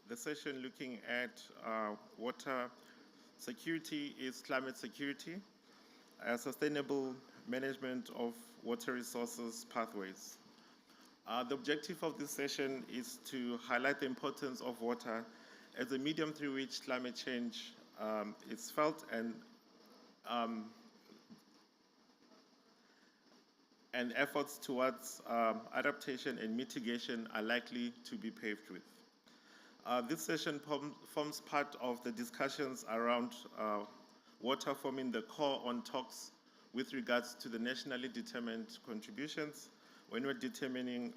the session looking at water security is climate security, sustainable management of water resources pathways. The objective of this session is to highlight the importance of water as a medium through which climate change is felt and efforts towards adaptation and mitigation are likely to be paved with. This session forms part of the discussions around water forming the core on talks with regards to the nationally determined contributions when we're determining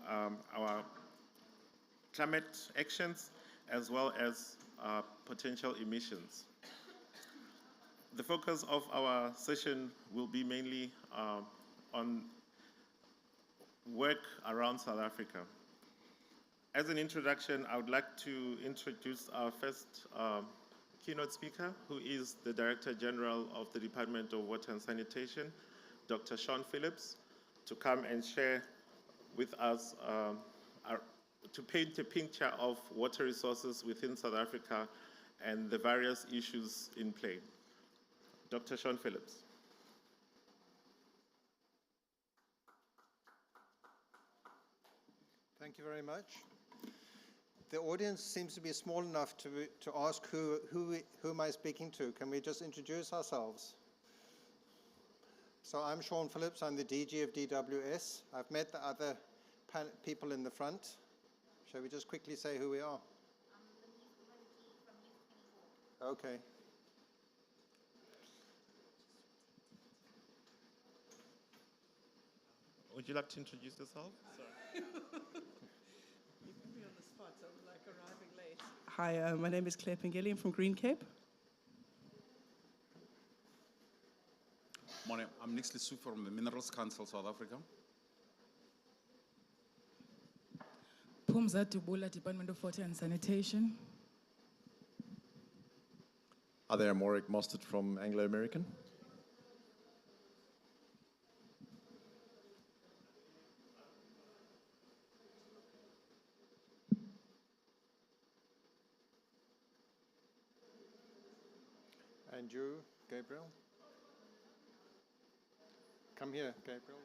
our climate actions as well as potential emissions. The focus of our session will be mainly on work around South Africa. As an introduction, I would like to introduce our first keynote speaker, who is the Director General of the Department of Water and Sanitation, Dr. Sean Phillips, to come and share with us, to paint a picture of water resources within South Africa and the various issues in play. Dr. Sean Phillips. Thank you very much. The audience seems to be small enough to ask who am I speaking to. Can we just introduce ourselves? So I'm Sean Phillips. I'm the DG of DWS. I've met the other people in the front. Shall we just quickly say who we are? Okay. Would you like to introduce yourself? Sorry. You put me on the spot, so I'm like arriving late. Hi, my name is Claire Pingillian from Green Cape. Morning, I'm Nick Lissu from the Minerals Council, South Africa. Pumza Dubula, Department of Water and Sanitation. Hi there, Morik Mostert from Anglo American. And you, Gabriel? Come here, Gabriel.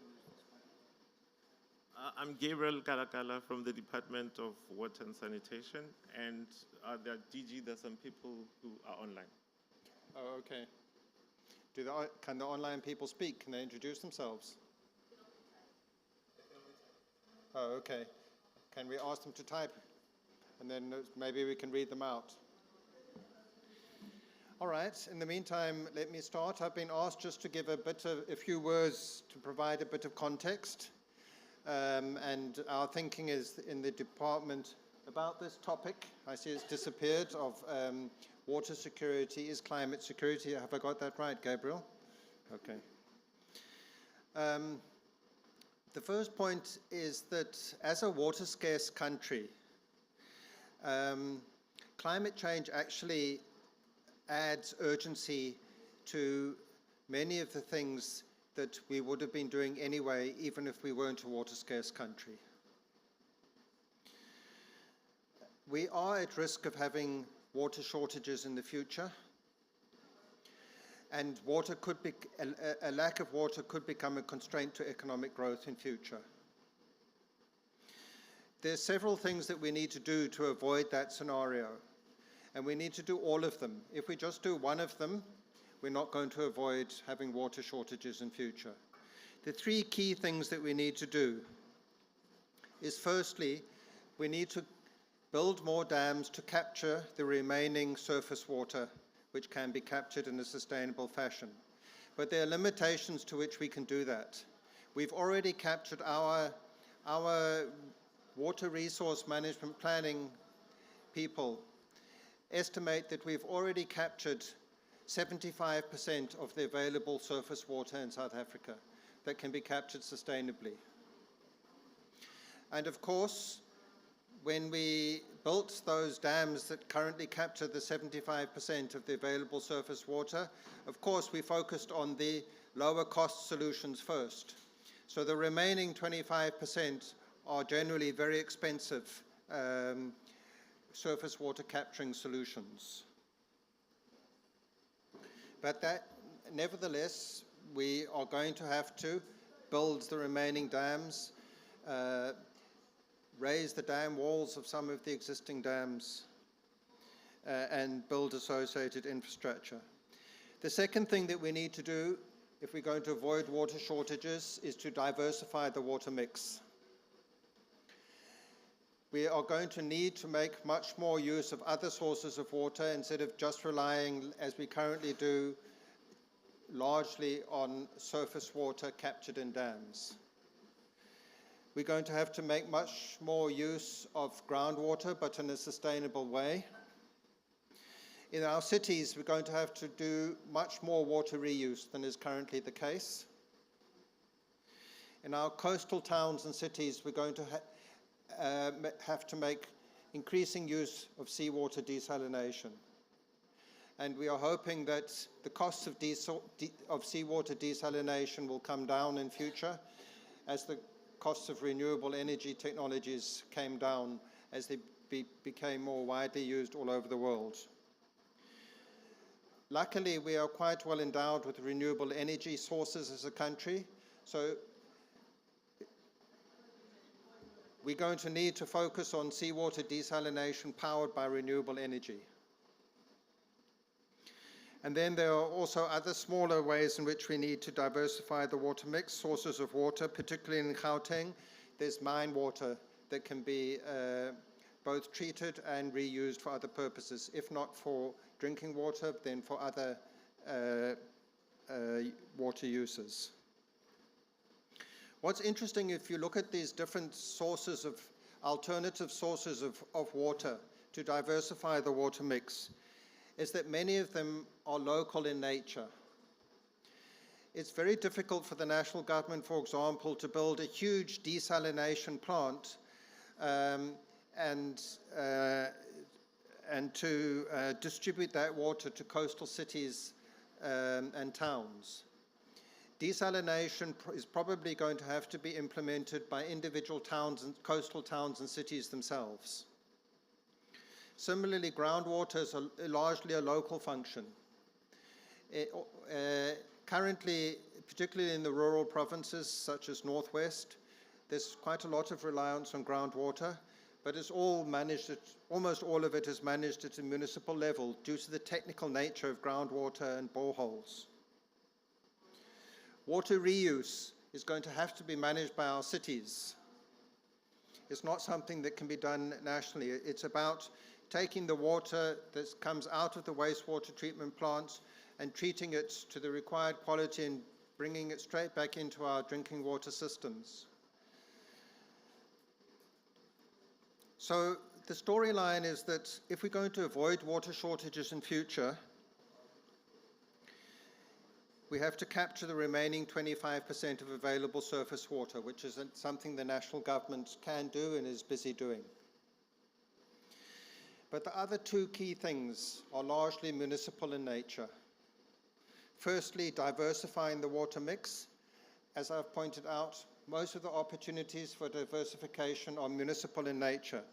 I'm Gabriel Kalakala from the Department of Water and Sanitation, and there are some people who are online. Oh, okay. Can the online people speak? Can they introduce themselves? Oh, okay. Can we ask them to type? And then maybe we can read them out. All right, in the meantime, let me start. I've been asked just to give a few words to provide a bit of context. And our thinking is in the department about this topic. I see it's disappeared, of water security is climate security. Have I got that right, Gabriel? Okay. The first point is that as a water scarce country, climate change actually adds urgency to many of the things that we would have been doing anyway, even if we weren't a water scarce country. We are at risk of having water shortages in the future, and a lack of water could become a constraint to economic growth in future. There's several things that we need to do to avoid that scenario, and we need to do all of them. If we just do one of them, we're not going to avoid having water shortages in future. The three key things that we need to do is, firstly, we need to build more dams to capture the remaining surface water, which can be captured in a sustainable fashion. But there are limitations to which we can do that. We've already captured our water resource management planning people estimate that we've already captured 75% of the available surface water in South Africa that can be captured sustainably. And of course, when we built those dams that currently capture the 75% of the available surface water, of course we focused on the lower cost solutions first. So the remaining 25% are generally very expensive surface water capturing solutions. But nevertheless, we are going to have to build the remaining dams, raise the dam walls of some of the existing dams, and build associated infrastructure. The second thing that we need to do, if we're going to avoid water shortages, is to diversify the water mix. We are going to need to make much more use of other sources of water instead of just relying, as we currently do, largely on surface water captured in dams. We're going to have to make much more use of groundwater, but in a sustainable way. In our cities, we're going to have to do much more water reuse than is currently the case. In our coastal towns and cities, we're going to have to make increasing use of seawater desalination. And we are hoping that the costs of seawater desalination will come down in future as the costs of renewable energy technologies came down as they became more widely used all over the world. Luckily, we are quite well endowed with renewable energy sources as a country, so we're going to need to focus on seawater desalination powered by renewable energy. And then there are also other smaller ways in which we need to diversify the water mix, sources of water, particularly in Gauteng. There's mine water that can be both treated and reused for other purposes, if not for drinking water, then for other water uses. What's interesting, if you look at these different sources of, alternative sources of water to diversify the water mix, is that many of them are local in nature. It's very difficult for the national government, for example, to build a huge desalination plant and to distribute that water to coastal cities and towns. Desalination is probably going to have to be implemented by individual towns and coastal towns and cities themselves. Similarly, groundwater is largely a local function. Currently, particularly in the rural provinces such as Northwest, there's quite a lot of reliance on groundwater, but it's all managed almost all of it is managed at a municipal level due to the technical nature of groundwater and boreholes. Water reuse is going to have to be managed by our cities. It's not something that can be done nationally. It's about taking the water that comes out of the wastewater treatment plants and treating it to the required quality and bringing it straight back into our drinking water systems. So the storyline is that if we're going to avoid water shortages in future, we have to capture the remaining 25% of available surface water, which is something the national government can do and is busy doing. But the other two key things are largely municipal in nature. Firstly, diversifying the water mix. As I've pointed out, most of the opportunities for diversification are municipal in nature.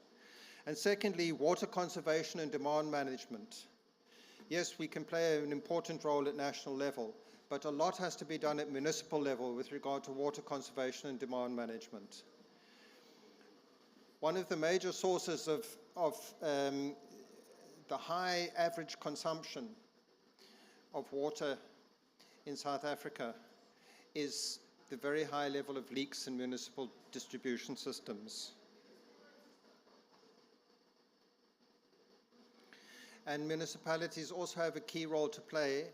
And secondly, water conservation and demand management. Yes, we can play an important role at national level, but a lot has to be done at municipal level with regard to water conservation and demand management. One of the major sources of the high average consumption of water in South Africa is the very high level of leaks in municipal distribution systems. And municipalities also have a key role to play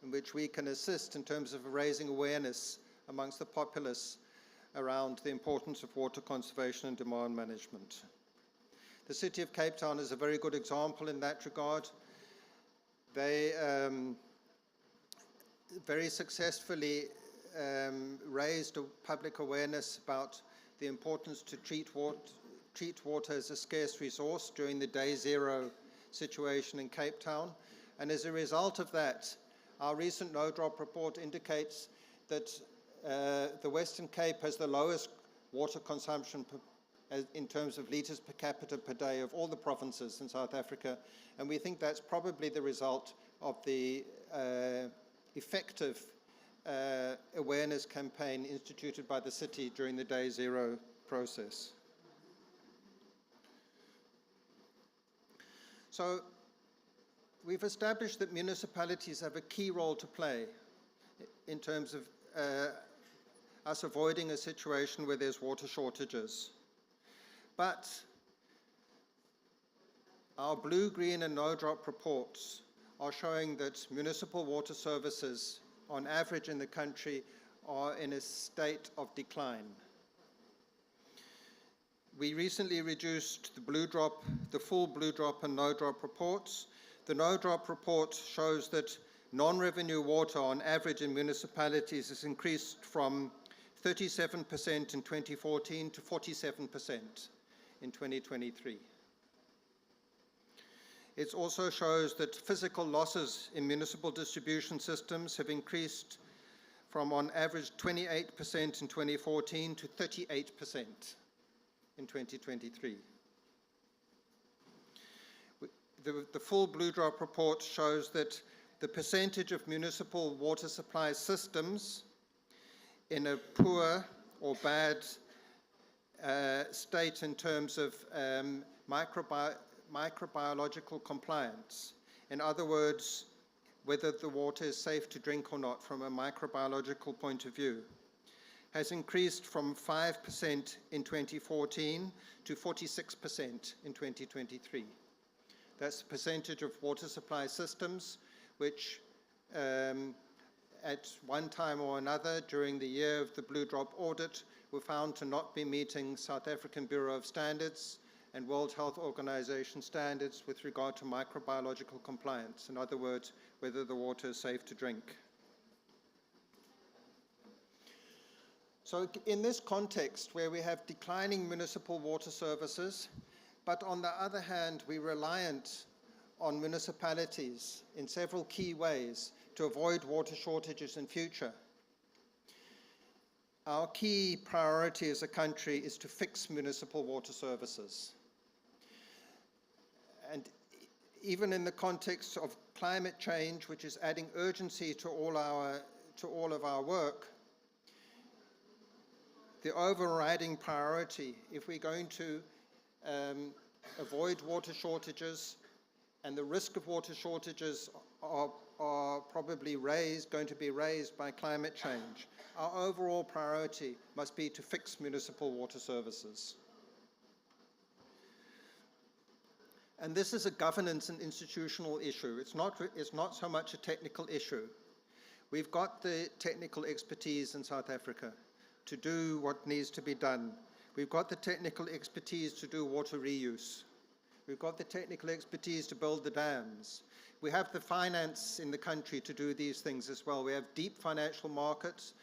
in which we can assist in terms of raising awareness amongst the populace around the importance of water conservation and demand management. The City of Cape Town is a very good example in that regard. They very successfully raised public awareness about the importance to treat water as a scarce resource during the Day Zero situation in Cape Town. And as a result of that, our recent no-drop report indicates that the Western Cape has the lowest water consumption in terms of litres per capita per day of all the provinces in South Africa, and we think that's probably the result of the effective awareness campaign instituted by the city during the Day Zero process. So we've established that municipalities have a key role to play in terms of us avoiding a situation where there's water shortages. But our blue, green and no drop reports are showing that municipal water services on average in the country are in a state of decline. We recently reduced the full blue drop and no drop reports. The no drop report shows that non-revenue water on average in municipalities has increased from 37% in 2014 to 47% in 2023. It also shows that physical losses in municipal distribution systems have increased from on average 28% in 2014 to 38% in 2023. The full blue drop report shows that the percentage of municipal water supply systems in a poor or bad state in terms of microbiological compliance. In other words, whether the water is safe to drink or not from a microbiological point of view, has increased from 5% in 2014 to 46% in 2023. That's the percentage of water supply systems which at one time or another during the year of the Blue Drop audit were found to not be meeting South African Bureau of Standards and World Health Organization standards with regard to microbiological compliance. In other words, whether the water is safe to drink. So in this context where we have declining municipal water services, but on the other hand, we're reliant on municipalities in several key ways to avoid water shortages in future. Our key priority as a country is to fix municipal water services. And even in the context of climate change, which is adding urgency to all of our work, the overriding priority, if we're going to avoid water shortages, and the risk of water shortages are probably going to be raised by climate change, our overall priority must be to fix municipal water services. And this is a governance and institutional issue. It's not so much a technical issue. We've got the technical expertise in South Africa to do what needs to be done. We've got the technical expertise to do water reuse. We've got the technical expertise to build the dams. We have the finance in the country to do these things as well. We have deep financial markets.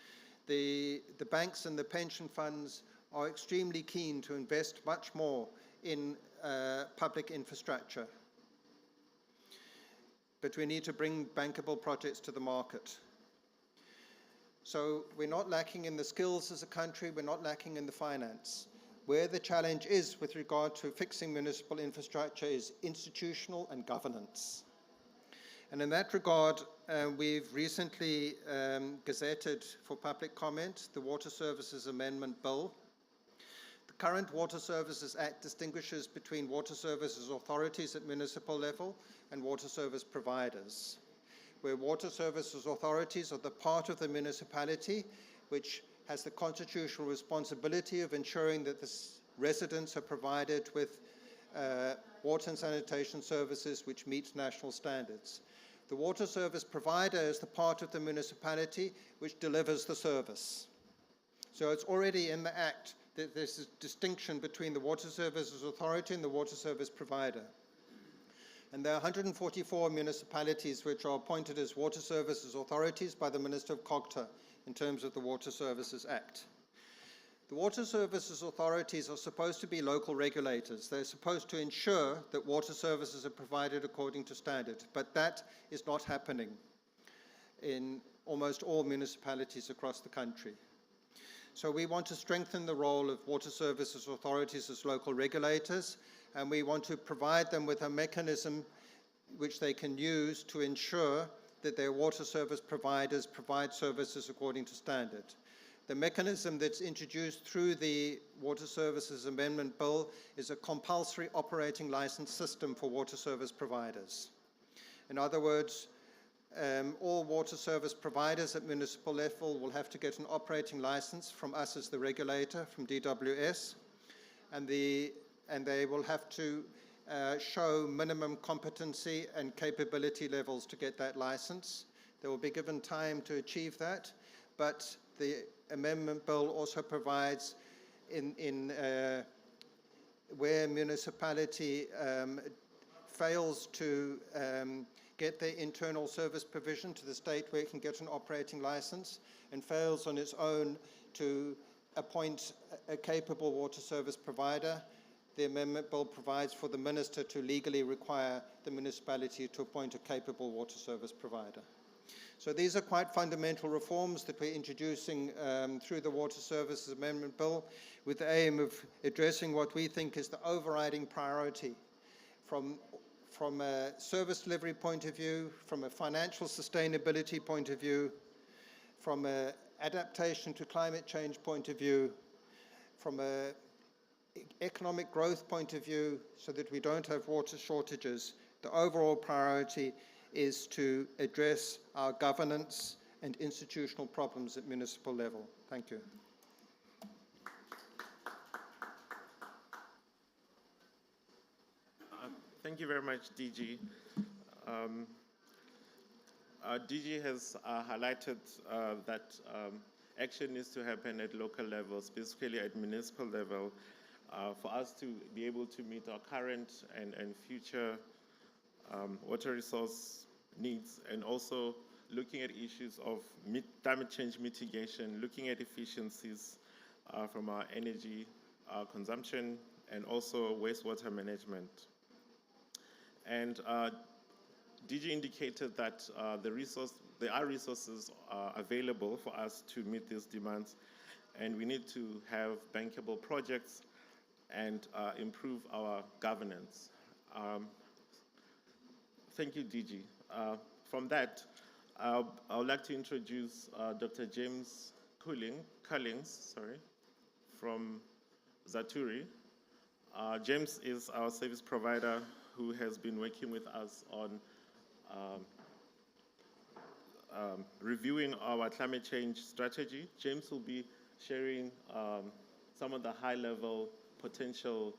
The banks and the pension funds are extremely keen to invest much more in public infrastructure. But we need to bring bankable projects to the market. So we're not lacking in the skills as a country, we're not lacking in the finance. Where the challenge is with regard to fixing municipal infrastructure is institutional and governance. And in that regard, we've recently gazetted for public comment the Water Services Amendment Bill. The current Water Services Act distinguishes between water services authorities at municipal level and water service providers, where water services authorities are the part of the municipality which has the constitutional responsibility of ensuring that the residents are provided with water and sanitation services which meet national standards. The water service provider is the part of the municipality which delivers the service. So it's already in the Act that there's a distinction between the Water Services Authority and the water service provider. And there are 144 municipalities which are appointed as water services authorities by the Minister of Cogta in terms of the Water Services Act. The water services authorities are supposed to be local regulators. They're supposed to ensure that water services are provided according to standard, but that is not happening in almost all municipalities across the country. So we want to strengthen the role of water services authorities as local regulators, and we want to provide them with a mechanism which they can use to ensure that their water service providers provide services according to standard. The mechanism that's introduced through the Water Services Amendment Bill is a compulsory operating license system for water service providers. In other words, all water service providers at municipal level will have to get an operating license from us as the regulator, from DWS, and they will have to show minimum competency and capability levels to get that license. They will be given time to achieve that, but the amendment bill also provides where municipality fails to get their internal service provision to the state where it can get an operating license and fails on its own to appoint a capable water service provider, the amendment bill provides for the minister to legally require the municipality to appoint a capable water service provider. So these are quite fundamental reforms that we're introducing through the Water Services Amendment Bill with the aim of addressing what we think is the overriding priority from a service delivery point of view, from a financial sustainability point of view, from an adaptation to climate change point of view, from an economic growth point of view, so that we don't have water shortages. The overall priority is to address our governance and institutional problems at municipal level. Thank you. Thank you very much, DG. DG has highlighted that action needs to happen at local level, specifically at municipal level, for us to be able to meet our current and future water resource needs, and also looking at issues of climate change mitigation, looking at efficiencies from our energy consumption, and also wastewater management. And DG indicated that there are resources available for us to meet these demands, and we need to have bankable projects and improve our governance. Thank you, DG. From that, I would like to introduce Dr. James Cullings, from Zaturi. James is our service provider who has been working with us on reviewing our climate change strategy. James will be sharing some of the high-level potential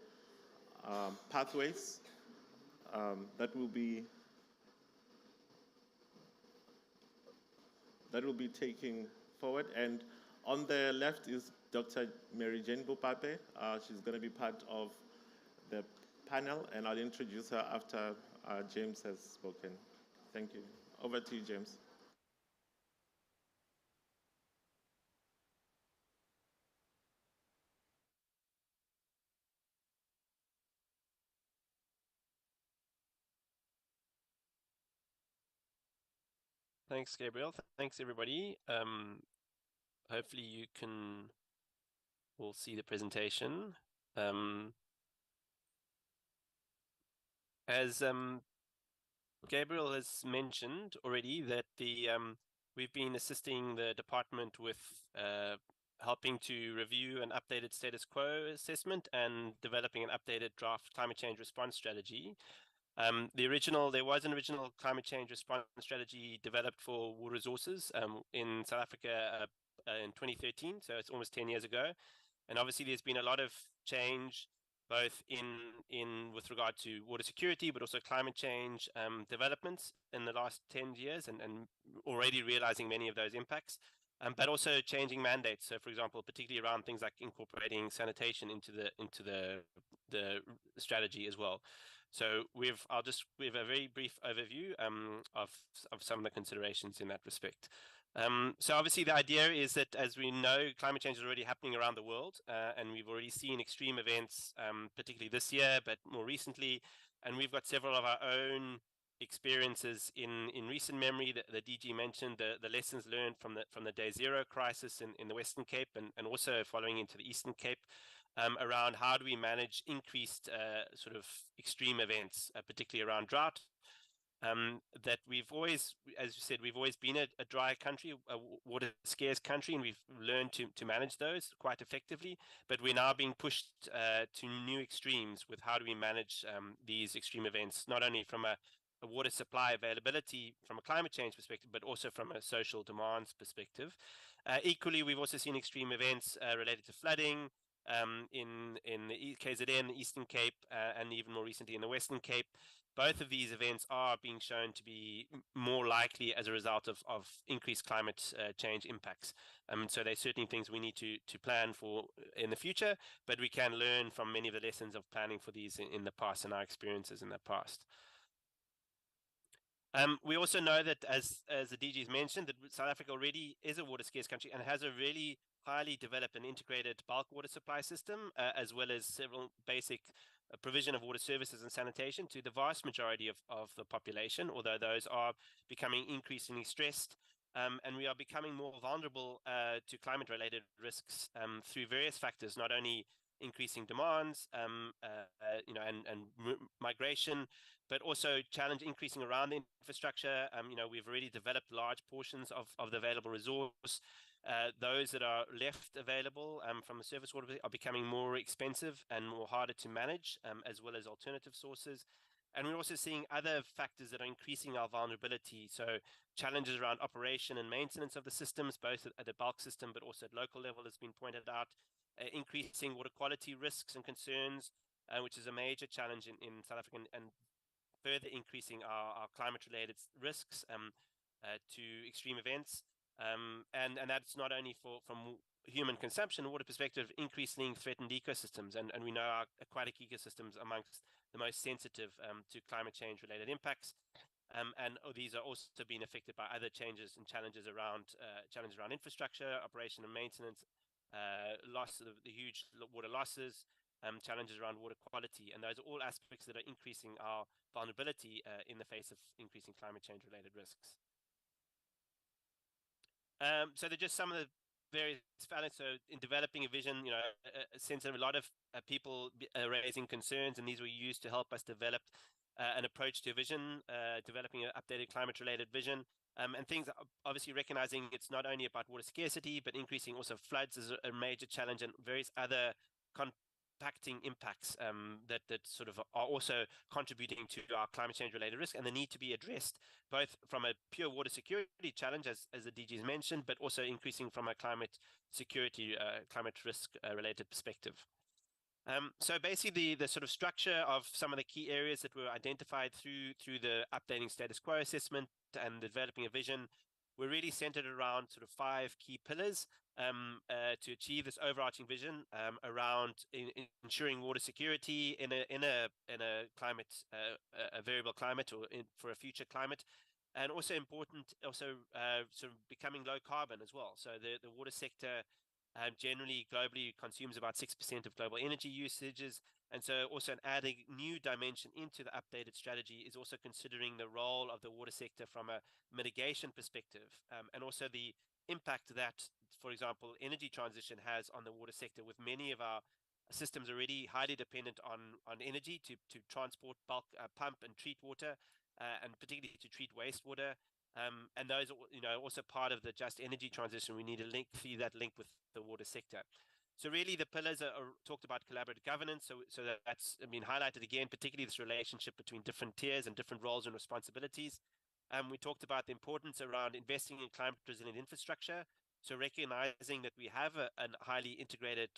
pathways that will be taking forward. And on the left is Dr. Mary Jane Bupape. She's going to be part of the panel, and I'll introduce her after James has spoken. Thank you. Over to you, James. Thanks, Gabriel. Thanks, everybody. Hopefully you can all see the presentation. As Gabriel has mentioned already, that we've been assisting the department with helping to review an updated status quo assessment and developing an updated draft climate change response strategy. There was an original climate change response strategy developed for water resources in South Africa in 2013, so it's almost 10 years ago. And obviously there's been a lot of change, both in with regard to water security, but also climate change developments in the last 10 years, and already realizing many of those impacts, but also changing mandates. So, for example, particularly around things like incorporating sanitation into the strategy as well. So we have a very brief overview of some of the considerations in that respect. So obviously the idea is that, as we know, climate change is already happening around the world, and we've already seen extreme events, particularly this year, but more recently, and we've got several of our own experiences in recent memory. The DG mentioned the lessons learned from the Day Zero crisis in the Western Cape and also following into the Eastern Cape around how do we manage increased sort of extreme events, particularly around drought. That we've always, as you said, we've always been a dry country, a water scarce country, and we've learned to manage those quite effectively. But we're now being pushed to new extremes with how do we manage these extreme events, not only from a water supply availability from a climate change perspective, but also from a social demands perspective. Equally, we've also seen extreme events related to flooding in the KZN, the Eastern Cape, and even more recently in the Western Cape. Both of these events are being shown to be more likely as a result of increased climate change impacts. So they're certainly things we need to plan for in the future, but we can learn from many of the lessons of planning for these in the past and our experiences in the past. We also know that, as the DG's mentioned, that South Africa already is a water scarce country and has a really highly developed and integrated bulk water supply system, as well as several basic provision of water services and sanitation to the vast majority of the population, although those are becoming increasingly stressed. And we are becoming more vulnerable to climate-related risks through various factors, not only increasing demands, and migration, but also challenge increasing around the infrastructure. We've already developed large portions of the available resource. Those that are left available from the surface water are becoming more expensive and more harder to manage, as well as alternative sources. And we're also seeing other factors that are increasing our vulnerability. So challenges around operation and maintenance of the systems, both at the bulk system, but also at local level, has been pointed out. Increasing water quality risks and concerns, which is a major challenge in South Africa, and further increasing our climate-related risks to extreme events. And that's not only from human consumption water perspective, increasingly threatened ecosystems. And we know our aquatic ecosystems amongst the most sensitive to climate change-related impacts. And these are also being affected by other changes and challenges around infrastructure, operation and maintenance, loss of the huge water losses, challenges around water quality, and those are all aspects that are increasing our vulnerability in the face of increasing climate change related risks. So they're just some of the various factors. So in developing a vision, a sense of a lot of people raising concerns, and these were used to help us develop an approach to a vision, developing an updated climate related vision. And things, obviously recognizing it's not only about water scarcity, but increasing also floods is a major challenge, and various other compacting impacts that sort of are also contributing to our climate change related risk, and the need to be addressed both from a pure water security challenge, as the DG's mentioned, but also increasing from a climate security, climate risk related perspective. So basically the sort of structure of some of the key areas that were identified through the updating status quo assessment and developing a vision were really centered around sort of 5 key pillars to achieve this overarching vision around ensuring water security in a climate, a variable climate, or for a future climate, and also important, sort of becoming low carbon as well. So the water sector generally globally consumes about 6% of global energy usages. And so also an adding new dimension into the updated strategy is also considering the role of the water sector from a mitigation perspective, and also the impact that, for example, energy transition has on the water sector, with many of our systems already highly dependent on energy to transport, bulk, pump and treat water, and particularly to treat wastewater. And those are, also part of the just energy transition. We need to see that link with the water sector. So really the pillars are talked about collaborative governance. So that's been highlighted again, particularly this relationship between different tiers and different roles and responsibilities. We talked about the importance around investing in climate resilient infrastructure. So recognizing that we have a highly integrated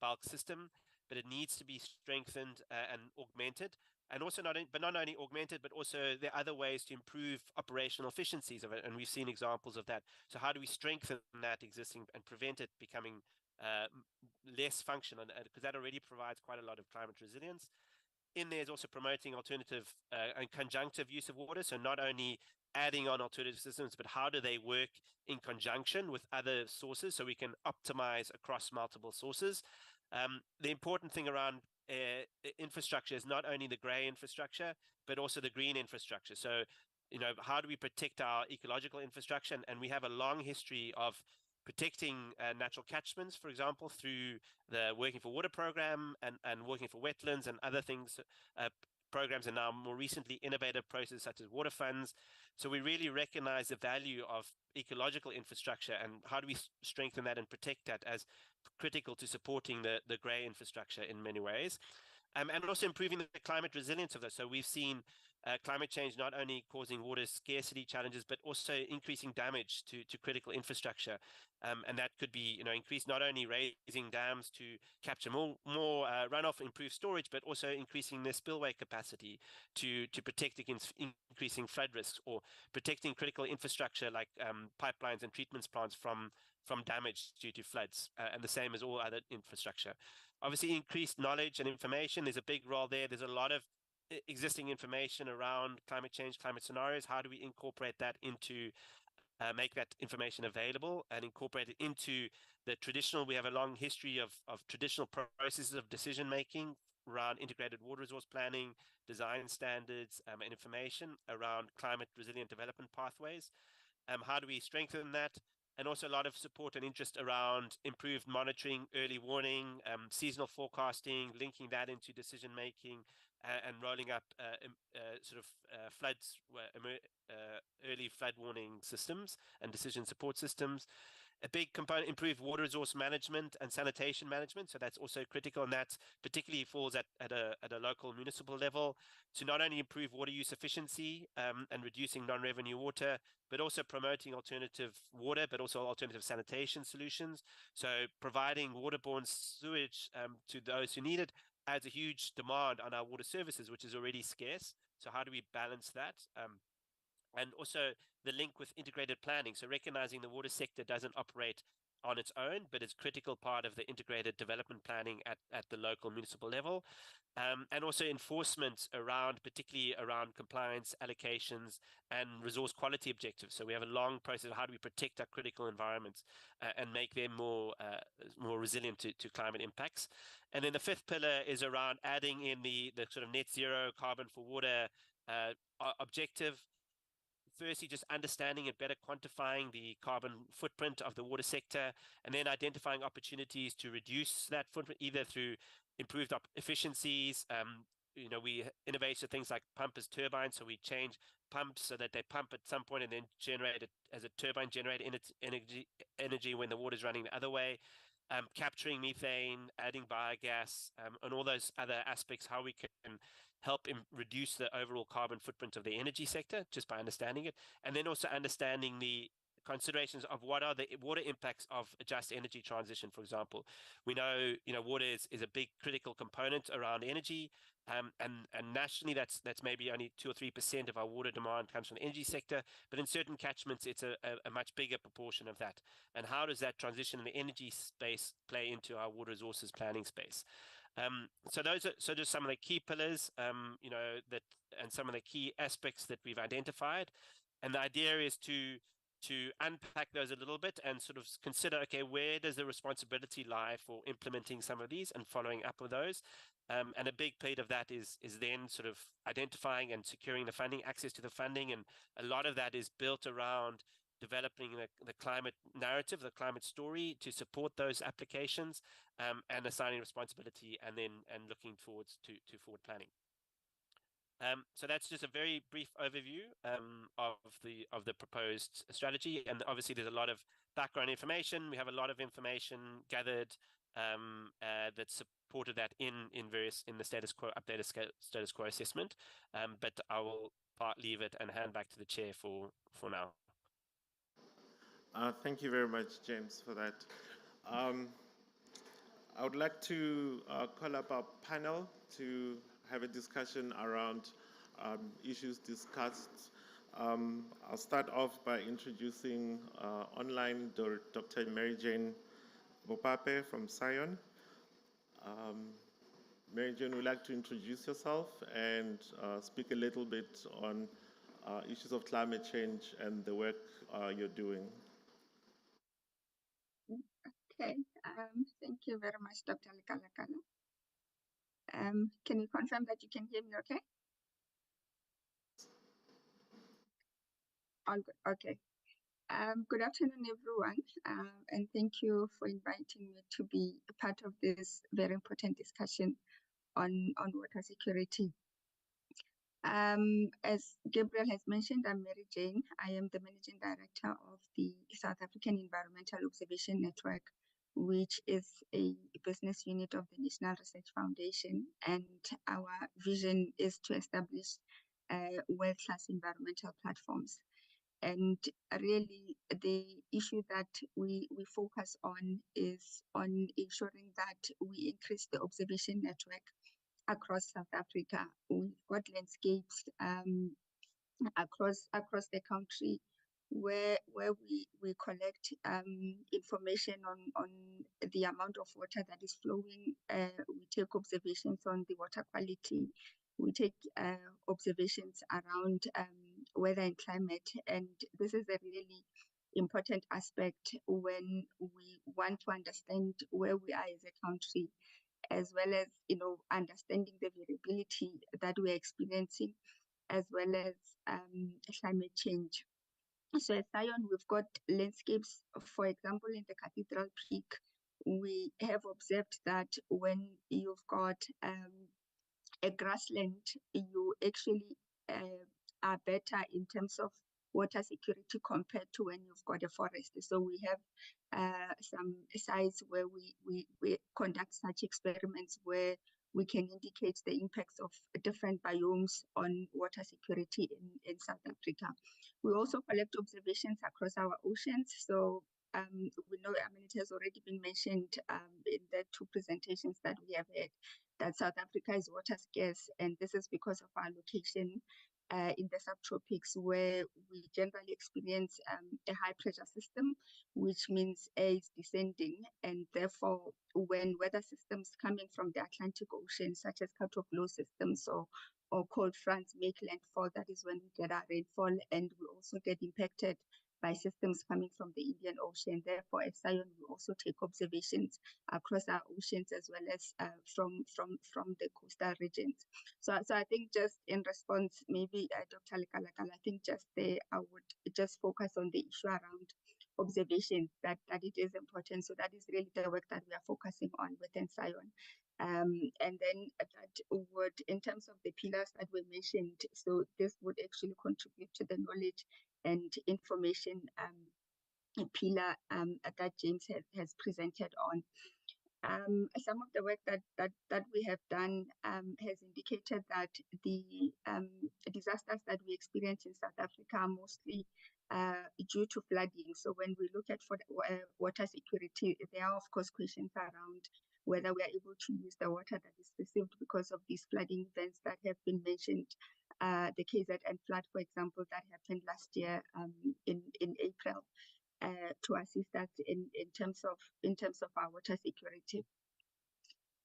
bulk system, but it needs to be strengthened and augmented. And also not only augmented, but also there are other ways to improve operational efficiencies of it. And we've seen examples of that. So how do we strengthen that existing and prevent it becoming less functional? Because that already provides quite a lot of climate resilience. In there is also promoting alternative and conjunctive use of water. So not only adding on alternative systems, but how do they work in conjunction with other sources so we can optimize across multiple sources. The important thing around infrastructure is not only the grey infrastructure, but also the green infrastructure. So, how do we protect our ecological infrastructure? And we have a long history of protecting natural catchments, for example, through the Working for Water program and Working for Wetlands and other things, programs, and now more recently innovative processes such as water funds. So we really recognize the value of ecological infrastructure and how do we strengthen that and protect that as critical to supporting the grey infrastructure in many ways. And also improving the climate resilience of those. So we've seen climate change not only causing water scarcity challenges, but also increasing damage to critical infrastructure. And that could be, increased not only raising dams to capture more runoff, improve storage, but also increasing their spillway capacity to protect against increasing flood risks, or protecting critical infrastructure like pipelines and treatment plants from damage due to floods, and the same as all other infrastructure. Obviously, increased knowledge and information, there's a big role there. There's a lot of existing information around climate change, climate scenarios. How do we incorporate that into, make that information available and incorporate it into the traditional, we have a long history of traditional processes of decision making around integrated water resource planning, design standards, and information around climate resilient development pathways. How do we strengthen that? And also a lot of support and interest around improved monitoring, early warning, seasonal forecasting, linking that into decision making, and rolling up floods, early flood warning systems and decision support systems. A big component, improved water resource management and sanitation management. So that's also critical, and that particularly falls at a local municipal level to not only improve water use efficiency and reducing non-revenue water, but also promoting alternative water, but also alternative sanitation solutions. So providing waterborne sewage to those who need it adds a huge demand on our water services, which is already scarce. So how do we balance that? And also the link with integrated planning. So recognizing the water sector doesn't operate on its own, but it's a critical part of the integrated development planning at the local municipal level. And also enforcement around, particularly around compliance, allocations, and resource quality objectives. So we have a long process of how do we protect our critical environments and make them more resilient to climate impacts. And then the fifth pillar is around adding in the sort of net zero carbon for water objective. Firstly, just understanding and better quantifying the carbon footprint of the water sector, and then identifying opportunities to reduce that footprint, either through improved efficiencies. We innovate things like pump as turbines, so we change pumps so that they pump at some point and then generate it as a turbine, generate energy when the water is running the other way. Capturing methane, adding biogas, and all those other aspects, how we can help reduce the overall carbon footprint of the energy sector just by understanding it. And then also understanding the considerations of what are the water impacts of a just energy transition, for example. We know, water is a big critical component around energy. And nationally, that's maybe only 2 or 3% of our water demand comes from the energy sector, but in certain catchments, it's a much bigger proportion of that. And how does that transition in the energy space play into our water resources planning space? So those are just some of the key pillars, that, and some of the key aspects that we've identified. And the idea is to unpack those a little bit and sort of consider, okay, where does the responsibility lie for implementing some of these and following up with those? And a big part of that is then sort of identifying and securing the funding, access to the funding. And a lot of that is built around developing the climate narrative, the climate story to support those applications, and assigning responsibility, and looking towards to forward planning. So that's just a very brief overview of the proposed strategy, and obviously there's a lot of background information. We have a lot of information gathered that supported that in the status quo updated status quo assessment. But I will leave it and hand back to the chair for now. Thank you very much, James, for that. I would like to call up our panel to have a discussion around issues discussed. I'll start off by introducing online Dr. Mary Jane Bopape from Sion. Mary Jane, would you like to introduce yourself and speak a little bit on issues of climate change and the work you're doing? Okay, thank you very much, Dr. Kalakala. Can you confirm that you can hear me okay? All good. Okay. Good afternoon, everyone, and thank you for inviting me to be a part of this very important discussion on water security. As Gabriel has mentioned, I'm Mary Jane. I am the Managing Director of the South African Environmental Observation Network, which is a business unit of the National Research Foundation. And our vision is to establish world-class environmental platforms. And really, the issue that we focus on is on ensuring that we increase the observation network across South Africa. We've got landscapes across the country where we collect information on the amount of water that is flowing. We take observations on the water quality. We take observations around weather and climate, and this is a really important aspect when we want to understand where we are as a country, as well as understanding the variability that we're experiencing, as well as climate change. So at Zion, we've got landscapes. For example, in the Cathedral Peak, we have observed that when you've got a grassland, you actually are better in terms of water security compared to when you've got a forest. So we have some sites where we conduct such experiments where we can indicate the impacts of different biomes on water security in South Africa. We also collect observations across our oceans. So we know, it has already been mentioned in the two presentations that we have had, that South Africa is water scarce, and this is because of our location in the subtropics, where we generally experience a high pressure system, which means air is descending, and therefore when weather systems coming from the Atlantic Ocean, such as cut-off low systems or cold fronts, make landfall, that is when we get our rainfall, and we also get impacted by systems coming from the Indian Ocean. Therefore, at Zion, we also take observations across our oceans, as well as from the coastal regions. So I think just in response, maybe Dr. Lekalakala, I think just there I would just focus on the issue around observations, that it is important. So that is really the work that we are focusing on within Zion. And then that would, in terms of the pillars that were mentioned, so this would actually contribute to the knowledge and information pillar that James has presented on. Some of the work that we have done has indicated that the disasters that we experience in South Africa are mostly due to flooding. So when we look at water security, there are of course questions around whether we are able to use the water that is received because of these flooding events that have been mentioned. The KZN flood, for example, that happened last year in April. To assist us in terms of our water security.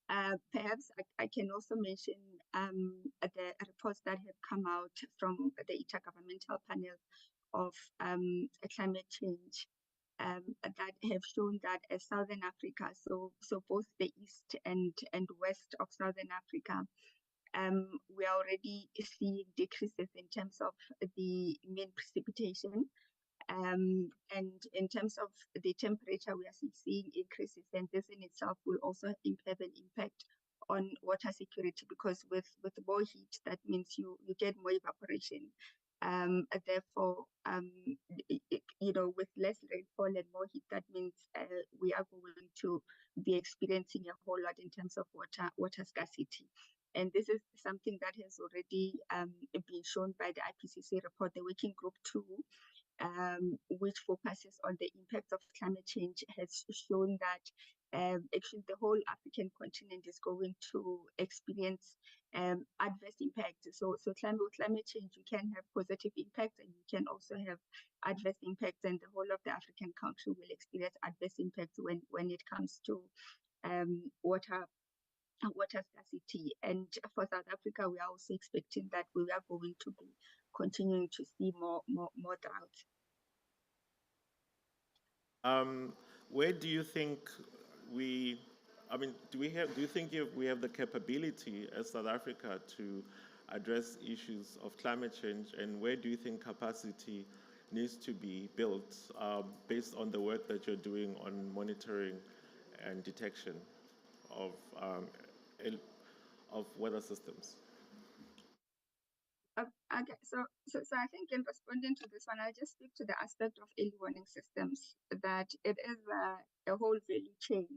Perhaps I can also mention the reports that have come out from the Intergovernmental Panel of Climate Change that have shown that as Southern Africa, so both the east and west of Southern Africa, we are already seeing decreases in terms of the mean precipitation. And in terms of the temperature, we are seeing increases, and this in itself will also have an impact on water security, because with more heat, that means you get more evaporation. Therefore, with less rainfall and more heat, that means we are going to be experiencing a whole lot in terms of water scarcity. And this is something that has already been shown by the IPCC report, the Working Group 2, which focuses on the impact of climate change, has shown that actually the whole African continent is going to experience adverse impacts. So climate change, you can have positive impacts, and you can also have adverse impacts, and the whole of the African country will experience adverse impacts when it comes to water scarcity. And for South Africa, we are also expecting that we are going to be continuing to see more drought. Where do you think we I mean, do you think we have the capability as South Africa to address issues of climate change, and where do you think capacity needs to be built based on the work that you're doing on monitoring and detection of of weather systems? Okay, so I think in responding to this one, I'll just speak to the aspect of early warning systems, that it is a whole value chain.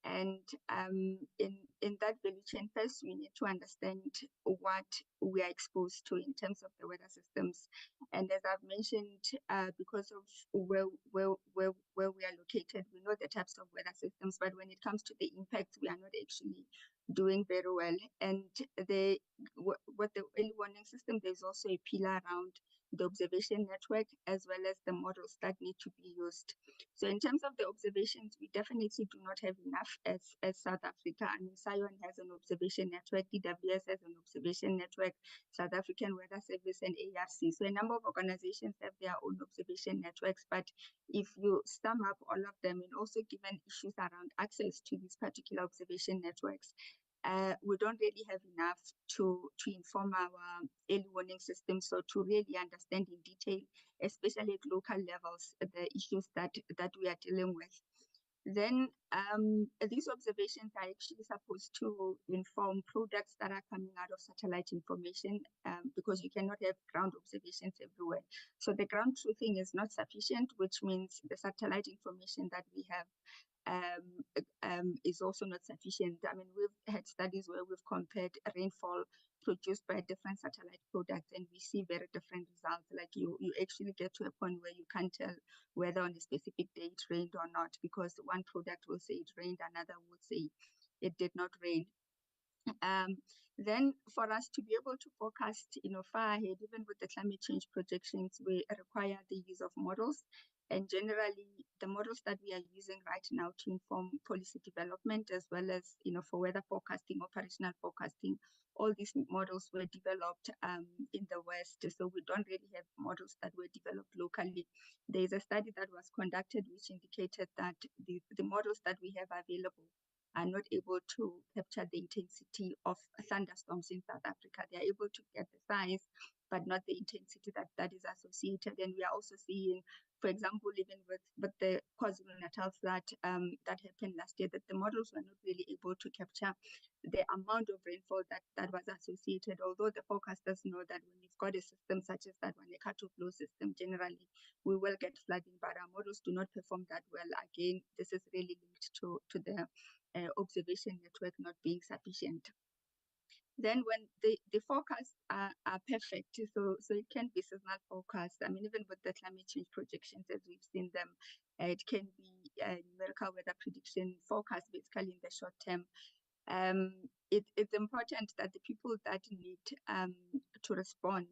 And in that value chain, first we need to understand what we are exposed to in terms of the weather systems. And as I've mentioned, because of where we are located, we know the types of weather systems, but when it comes to the impacts, we are not actually doing very well. And what the early warning system, there's also a pillar around the observation network as well as the models that need to be used. So in terms of the observations, we definitely do not have enough as South Africa. I mean, SION has an observation network, DWS has an observation network, South African Weather Service and ARC. So a number of organizations have their own observation networks, but if you sum up all of them, and also given issues around access to these particular observation networks, we don't really have enough to inform our early warning system. So to really understand in detail, especially at local levels, the issues that we are dealing with. Then these observations are actually supposed to inform products that are coming out of satellite information, because you cannot have ground observations everywhere. So the ground truthing is not sufficient, which means the satellite information that we have is also not sufficient. I mean, we've had studies where we've compared rainfall produced by different satellite products, and we see very different results. Like you actually get to a point where you can't tell whether on a specific day it rained or not, because one product will say it rained, another will say it did not rain. Then for us to be able to forecast, far ahead, even with the climate change projections, we require the use of models. And generally, the models that we are using right now to inform policy development, as well as, for weather forecasting, operational forecasting, all these models were developed in the West. So we don't really have models that were developed locally. There's a study that was conducted which indicated that the models that we have available are not able to capture the intensity of thunderstorms in South Africa. They are able to get the size, but not the intensity that is associated. And we are also seeing, for example, even with the KwaZulu-Natal flood that happened last year, that the models were not really able to capture the amount of rainfall that was associated, although the forecasters know that when you've got a system such as that one, a cut-off flow system, generally we will get flooding, but our models do not perform that well. Again, this is really linked to the observation network not being sufficient. Then when the forecasts are perfect, so it can be seasonal forecasts. I mean, even with the climate change projections as we've seen them, it can be numerical weather prediction forecast basically in the short term. It's important that the people that need to respond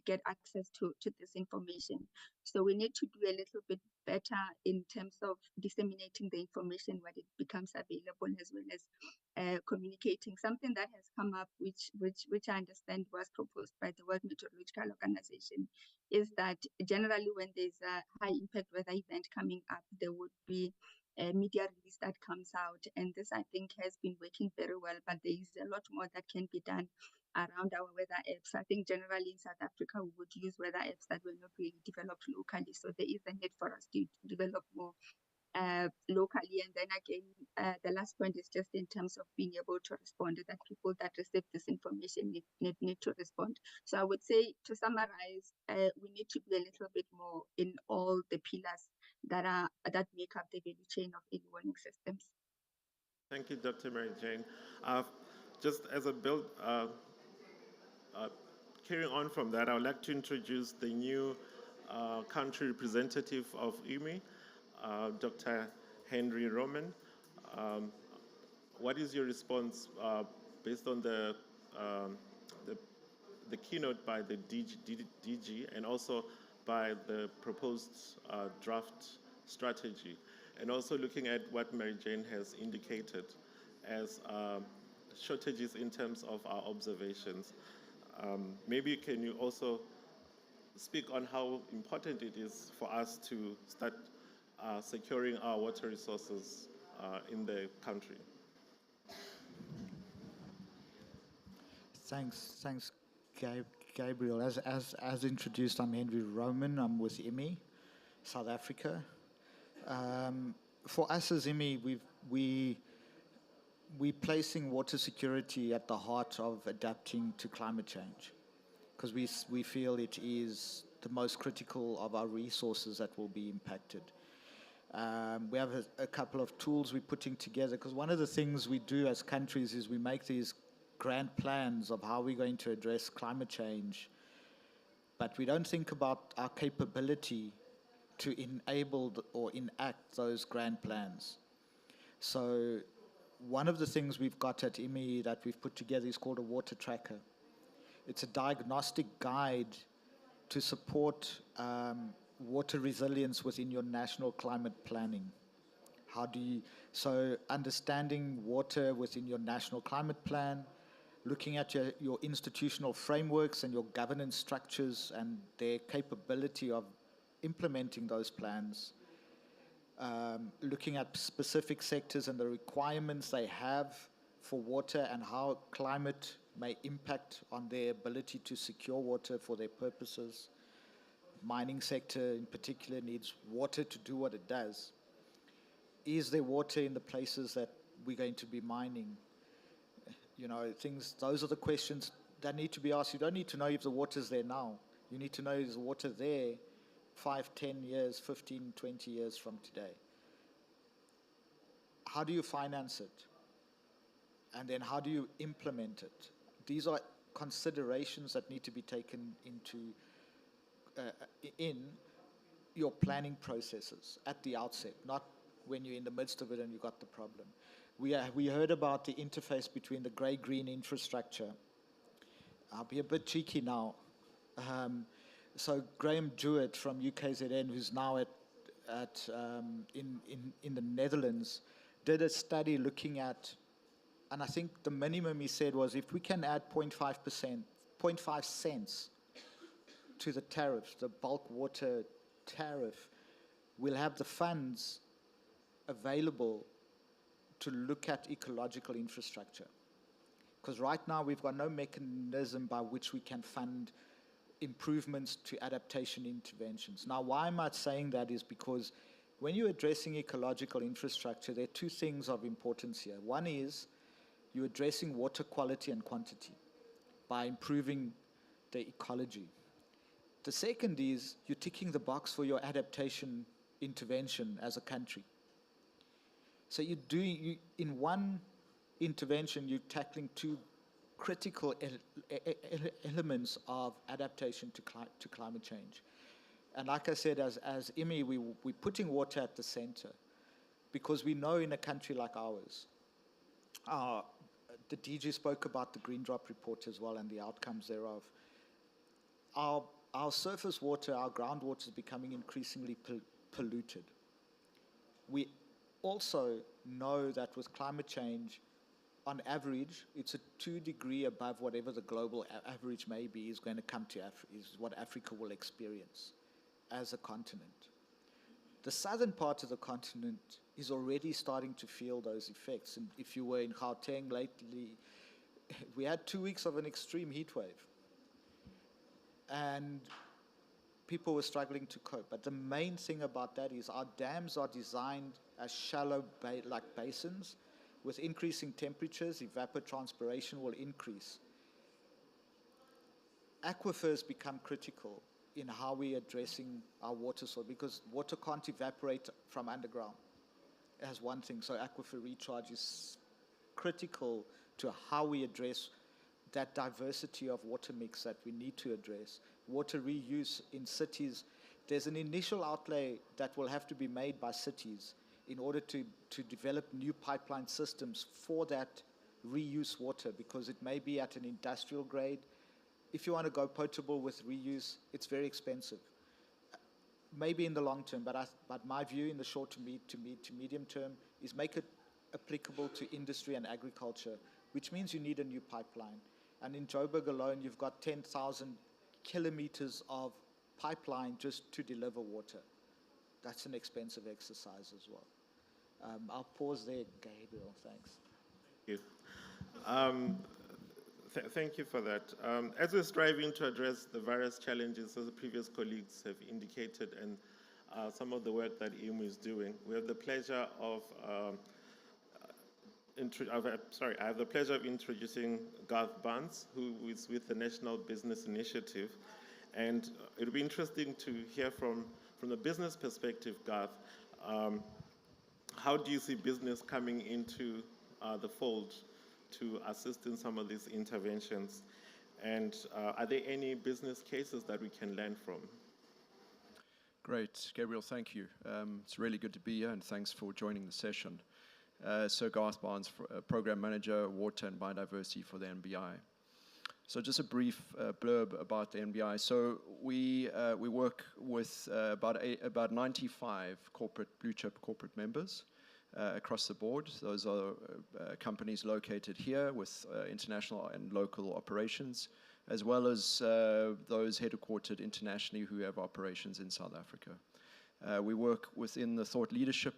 get access to this information. So we need to do a little bit better in terms of disseminating the information when it becomes available, as well as communicating. Something that has come up, which I understand was proposed by the World Meteorological Organization, is that generally when there's a high impact weather event coming up, there would be a media release that comes out, and this I think has been working very well, but there is a lot more that can be done around our weather apps. I think generally in South Africa we would use weather apps that were not really developed locally, so there is a need for us to develop more locally. And then again, the last point is just in terms of being able to respond, that people that receive this information need to respond. So I would say, to summarize, we need to be a little bit more in all the pillars that make up the value chain of early warning systems. Thank you, Dr. Mary Jane. Just as a build, carrying on from that, I would like to introduce the new country representative of UMI, Dr. Henry Roman. What is your response based on the keynote by the DG and also by the proposed draft strategy, and also looking at what Mary Jane has indicated as shortages in terms of our observations? Maybe can you also speak on how important it is for us to start securing our water resources in the country. Thanks, Gabriel. As introduced, I'm Henry Roman. I'm with IMI, South Africa. For us as IMI, we're placing water security at the heart of adapting to climate change, because we feel it is the most critical of our resources that will be impacted. We have a couple of tools we're putting together, because one of the things we do as countries is we make these grand plans of how we're going to address climate change, but we don't think about our capability to enable or enact those grand plans. So one of the things we've got at IMI that we've put together is called a water tracker. It's a diagnostic guide to support water resilience within your national climate planning. So understanding water within your national climate plan, looking at your institutional frameworks and your governance structures and their capability of implementing those plans, looking at specific sectors and the requirements they have for water and how climate may impact on their ability to secure water for their purposes. Mining sector in particular needs water to do what it does. Is there water in the places that we're going to be mining? Those are the questions that need to be asked. You don't need to know if the water's there now. You need to know is the water there 5, 10 years, 15, 20 years from today. How do you finance it? And then how do you implement it? These are considerations that need to be taken into in your planning processes at the outset, not when you're in the midst of it and you've got the problem. We heard about the interface between the grey-green infrastructure. I'll be a bit cheeky now. So Graham Jewett from UKZN, who's now in the Netherlands, did a study looking at, and I think the minimum he said was if we can add 0.5 cents to the tariff, the bulk water tariff, we'll have the funds available to look at ecological infrastructure. Because right now we've got no mechanism by which we can fund improvements to adaptation interventions. Now, why am I saying that is because when you're addressing ecological infrastructure, there are two things of importance here. One is you're addressing water quality and quantity by improving the ecology. The second is you're ticking the box for your adaptation intervention as a country. So in one intervention, you're tackling two critical elements of adaptation to climate change. And like I said, as IMI, we're putting water at the center because we know in a country like ours, the DG spoke about the Green Drop report as well and the outcomes thereof. Our surface water, our groundwater is becoming increasingly polluted. We also know that with climate change, on average, it's a 2 degree above whatever the global average may be is going to come to is what Africa will experience as a continent. The southern part of the continent is already starting to feel those effects. And if you were in Gauteng lately, we had 2 weeks of an extreme heat wave. And people were struggling to cope. But the main thing about that is our dams are designed as shallow like basins. With increasing temperatures, evapotranspiration will increase. Aquifers become critical in how we're addressing our water source because water can't evaporate from underground. As one thing, so aquifer recharge is critical to how we address that diversity of water mix that we need to address. Water reuse in cities, there's an initial outlay that will have to be made by cities in order to develop new pipeline systems for that reuse water because it may be at an industrial grade. If you want to go potable with reuse, it's very expensive. Maybe in the long term, but my view in the short to medium term is make it applicable to industry and agriculture, which means you need a new pipeline. And in Joburg alone, you've got 10,000 kilometers of pipeline just to deliver water. That's an expensive exercise as well. I'll pause there, Gabriel. Thanks. Thank you. Thank you for that. As we're striving to address the various challenges, as the previous colleagues have indicated, and some of the work that IMU is doing, we have the pleasure of I have the pleasure of introducing Garth Barnes, who is with the National Business Initiative. And it'll be interesting to hear from the business perspective, Garth, how do you see business coming into the fold to assist in some of these interventions? And are there any business cases that we can learn from? Great, Gabriel, thank you. It's really good to be here, and thanks for joining the session. So Garth Barnes, Program Manager, Water and Biodiversity for the NBI. So just a brief blurb about the NBI. So we work with about 95 blue chip corporate members across the board. Those are companies located here with international and local operations, as well as those headquartered internationally who have operations in South Africa. We work within the thought leadership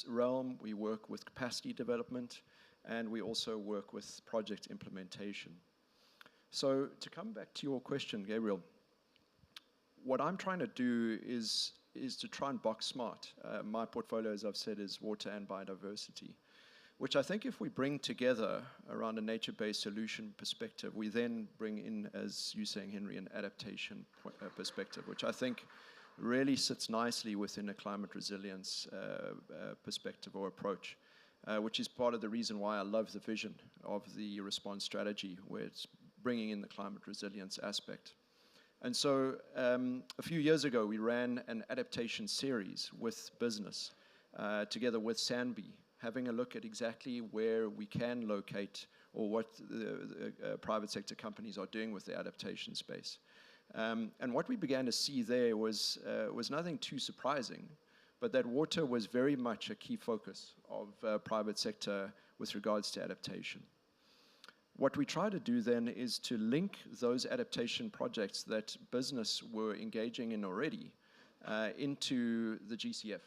realm, we work with capacity development, and we also work with project implementation. So to come back to your question, Gabriel, what I'm trying to do is to try and box smart. My portfolio, as I've said, is water and biodiversity, which I think if we bring together around a nature-based solution perspective, we then bring in, as you're saying, Henry, an adaptation perspective, which I think really sits nicely within a climate resilience perspective or approach, which is part of the reason why I love the vision of the response strategy, where it's bringing in the climate resilience aspect. And so a few years ago, we ran an adaptation series with business, together with SANBI, having a look at exactly where we can locate or what the private sector companies are doing with the adaptation space. And what we began to see there was nothing too surprising, but that water was very much a key focus of private sector with regards to adaptation. What we try to do then is to link those adaptation projects that business were engaging in already into the GCF.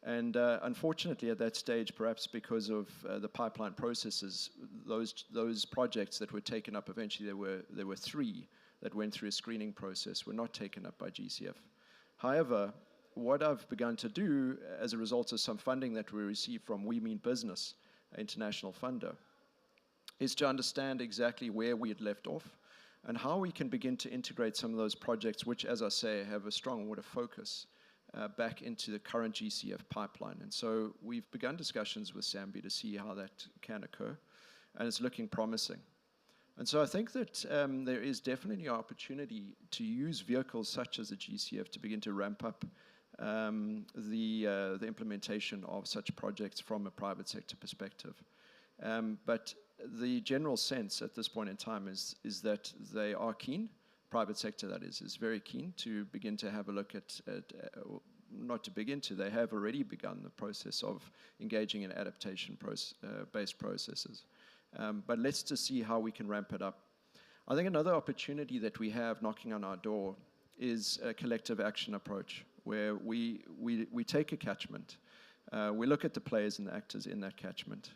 And unfortunately at that stage, perhaps because of the pipeline processes, those projects that were taken up eventually, there were 3 that went through a screening process, were not taken up by GCF. However, what I've begun to do as a result of some funding that we received from We Mean Business, an international funder, is to understand exactly where we had left off and how we can begin to integrate some of those projects, which, as I say, have a strong water focus, back into the current GCF pipeline. And so we've begun discussions with SANBI to see how that can occur, and it's looking promising. And so I think that there is definitely an opportunity to use vehicles such as the GCF to begin to ramp up the implementation of such projects from a private sector perspective. But the general sense at this point in time is that they are keen, private sector that is very keen to begin to have a look at not to begin to, they have already begun the process of engaging in adaptation based processes. But let's just see how we can ramp it up. I think another opportunity that we have knocking on our door is a collective action approach, where we take a catchment, we look at the players and the actors in that catchment,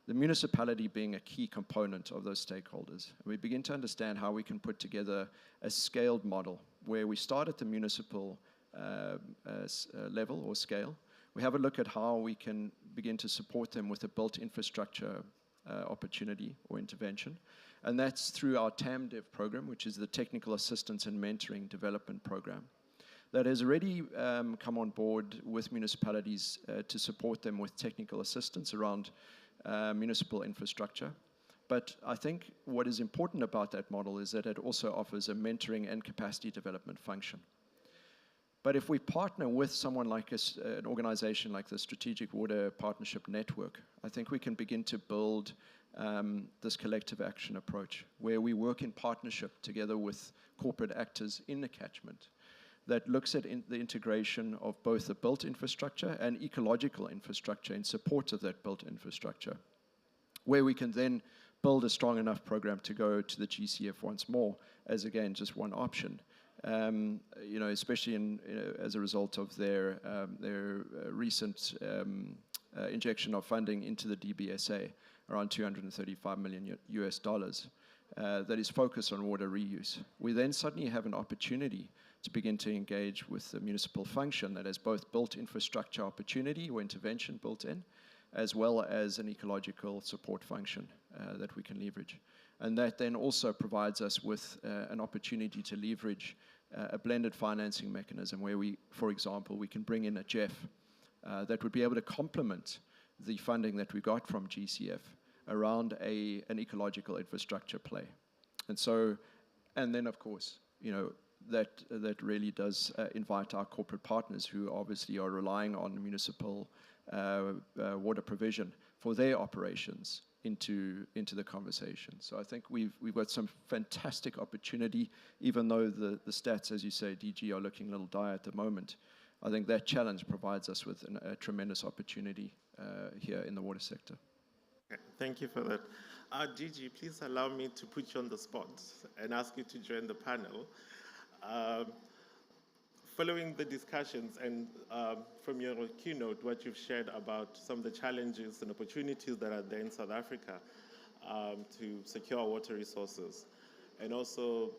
the municipality being a key component of those stakeholders. And we begin to understand how we can put together a scaled model, where we start at the municipal level or scale. We have a look at how we can begin to support them with a built infrastructure opportunity or intervention. And that's through our TAMDEV program, which is the Technical Assistance and Mentoring Development Program, that has already come on board with municipalities to support them with technical assistance around municipal infrastructure. But I think what is important about that model is that it also offers a mentoring and capacity development function. But if we partner with someone like an organization like the Strategic Water Partnership Network, I think we can begin to build this collective action approach, where we work in partnership together with corporate actors in the catchment that looks at the integration of both the built infrastructure and ecological infrastructure in support of that built infrastructure, where we can then build a strong enough program to go to the GCF once more as, again, just one option, You know, especially as a result of their recent injection of funding into the DBSA, around $235 million US dollars, that is focused on water reuse. We then suddenly have an opportunity to begin to engage with the municipal function that has both built infrastructure opportunity or intervention built in, as well as an ecological support function that we can leverage. And that then also provides us with an opportunity to leverage a blended financing mechanism where we, for example, we can bring in a GEF that would be able to complement the funding that we got from GCF around an ecological infrastructure play. And so, and then of course, you know, that really does invite our corporate partners who obviously are relying on municipal water provision for their operations into the conversation. So I think we've got some fantastic opportunity, even though the stats, as you say, DG, are looking a little dire at the moment. I think that challenge provides us with a tremendous opportunity here in the water sector. Okay, thank you for that. DG, please allow me to put you on the spot and ask you to join the panel. Following the discussions and from your keynote, what you've shared about some of the challenges and opportunities that are there in South Africa to secure water resources, and also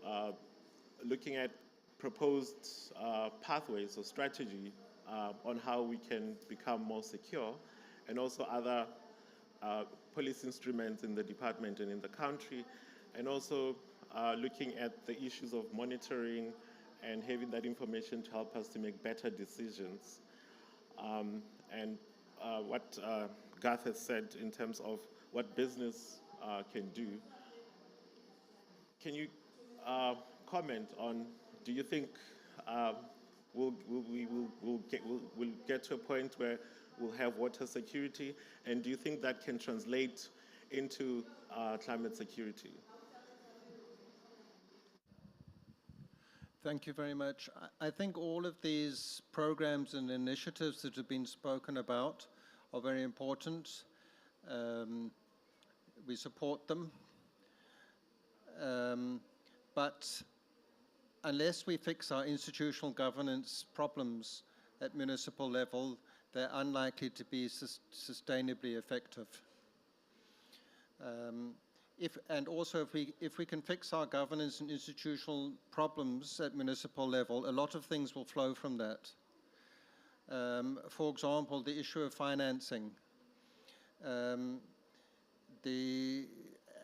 looking at proposed pathways or strategy on how we can become more secure, and also other policy instruments in the department and in the country, and also looking at the issues of monitoring and having that information to help us to make better decisions. And what Garth has said in terms of what business can do. Can you comment on, do you think we'll get to a point where we'll have water security, and do you think that can translate into climate security? Thank you very much. I think all of these programs and initiatives that have been spoken about are very important. We support them. But unless we fix our institutional governance problems at municipal level, they're unlikely to be sustainably effective. If we can fix our governance and institutional problems at municipal level, a lot of things will flow from that. For example, the issue of financing.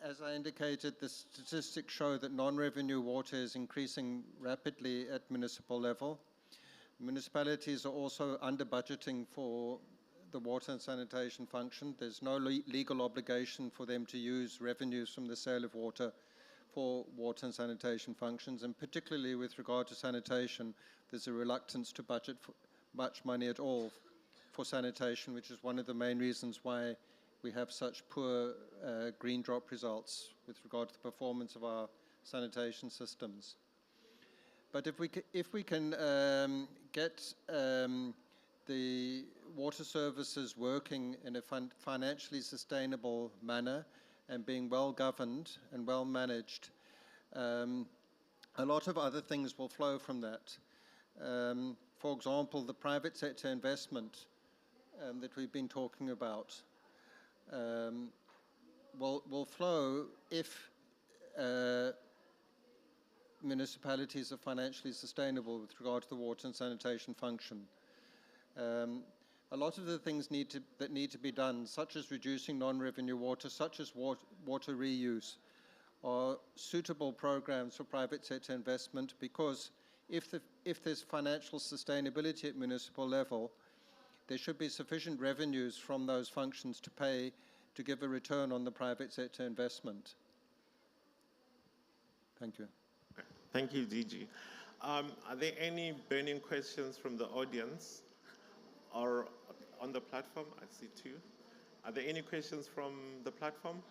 As I indicated, the statistics show that non-revenue water is increasing rapidly at municipal level. Municipalities are also under budgeting for the water and sanitation function. There's no legal obligation for them to use revenues from the sale of water for water and sanitation functions, and particularly with regard to sanitation, there's a reluctance to budget for much money at all for sanitation, which is one of the main reasons why we have such poor green drop results with regard to the performance of our sanitation systems. But if we can get the water services working in a financially sustainable manner and being well governed and well managed, a lot of other things will flow from that. For example, the private sector investment that we've been talking about will flow if municipalities are financially sustainable with regard to the water and sanitation function. A lot of the things that need to be done, such as reducing non-revenue water, such as water reuse, are suitable programs for private sector investment, because if there's financial sustainability at municipal level, there should be sufficient revenues from those functions to give a return on the private sector investment. Thank you. Thank you, DG. Are there any burning questions from the audience or on the platform? I see two. Are there any questions from the platform?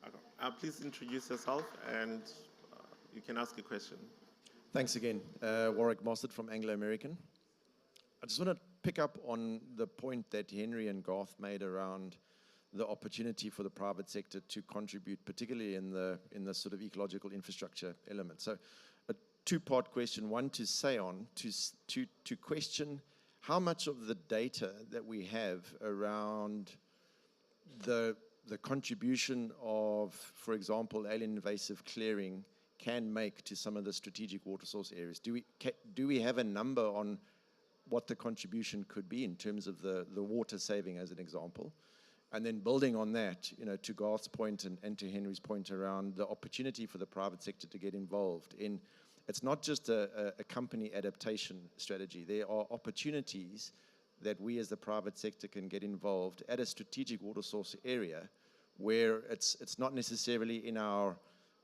Okay. Please introduce yourself and you can ask a question. Thanks again. Warwick Mossad from Anglo American. I just want to pick up on the point that Henry and Garth made around the opportunity for the private sector to contribute, particularly in the sort of ecological infrastructure element. So a two-part question, one to Seon, to question how much of the data that we have around the contribution of, for example, alien invasive clearing can make to some of the strategic water source areas. Do we have a number on what the contribution could be in terms of the water saving, as an example? And then building on that, to Garth's point and to Henry's point around the opportunity for the private sector to get involved in, it's not just a company adaptation strategy. There are opportunities that we as the private sector can get involved at a strategic water source area where it's not necessarily in our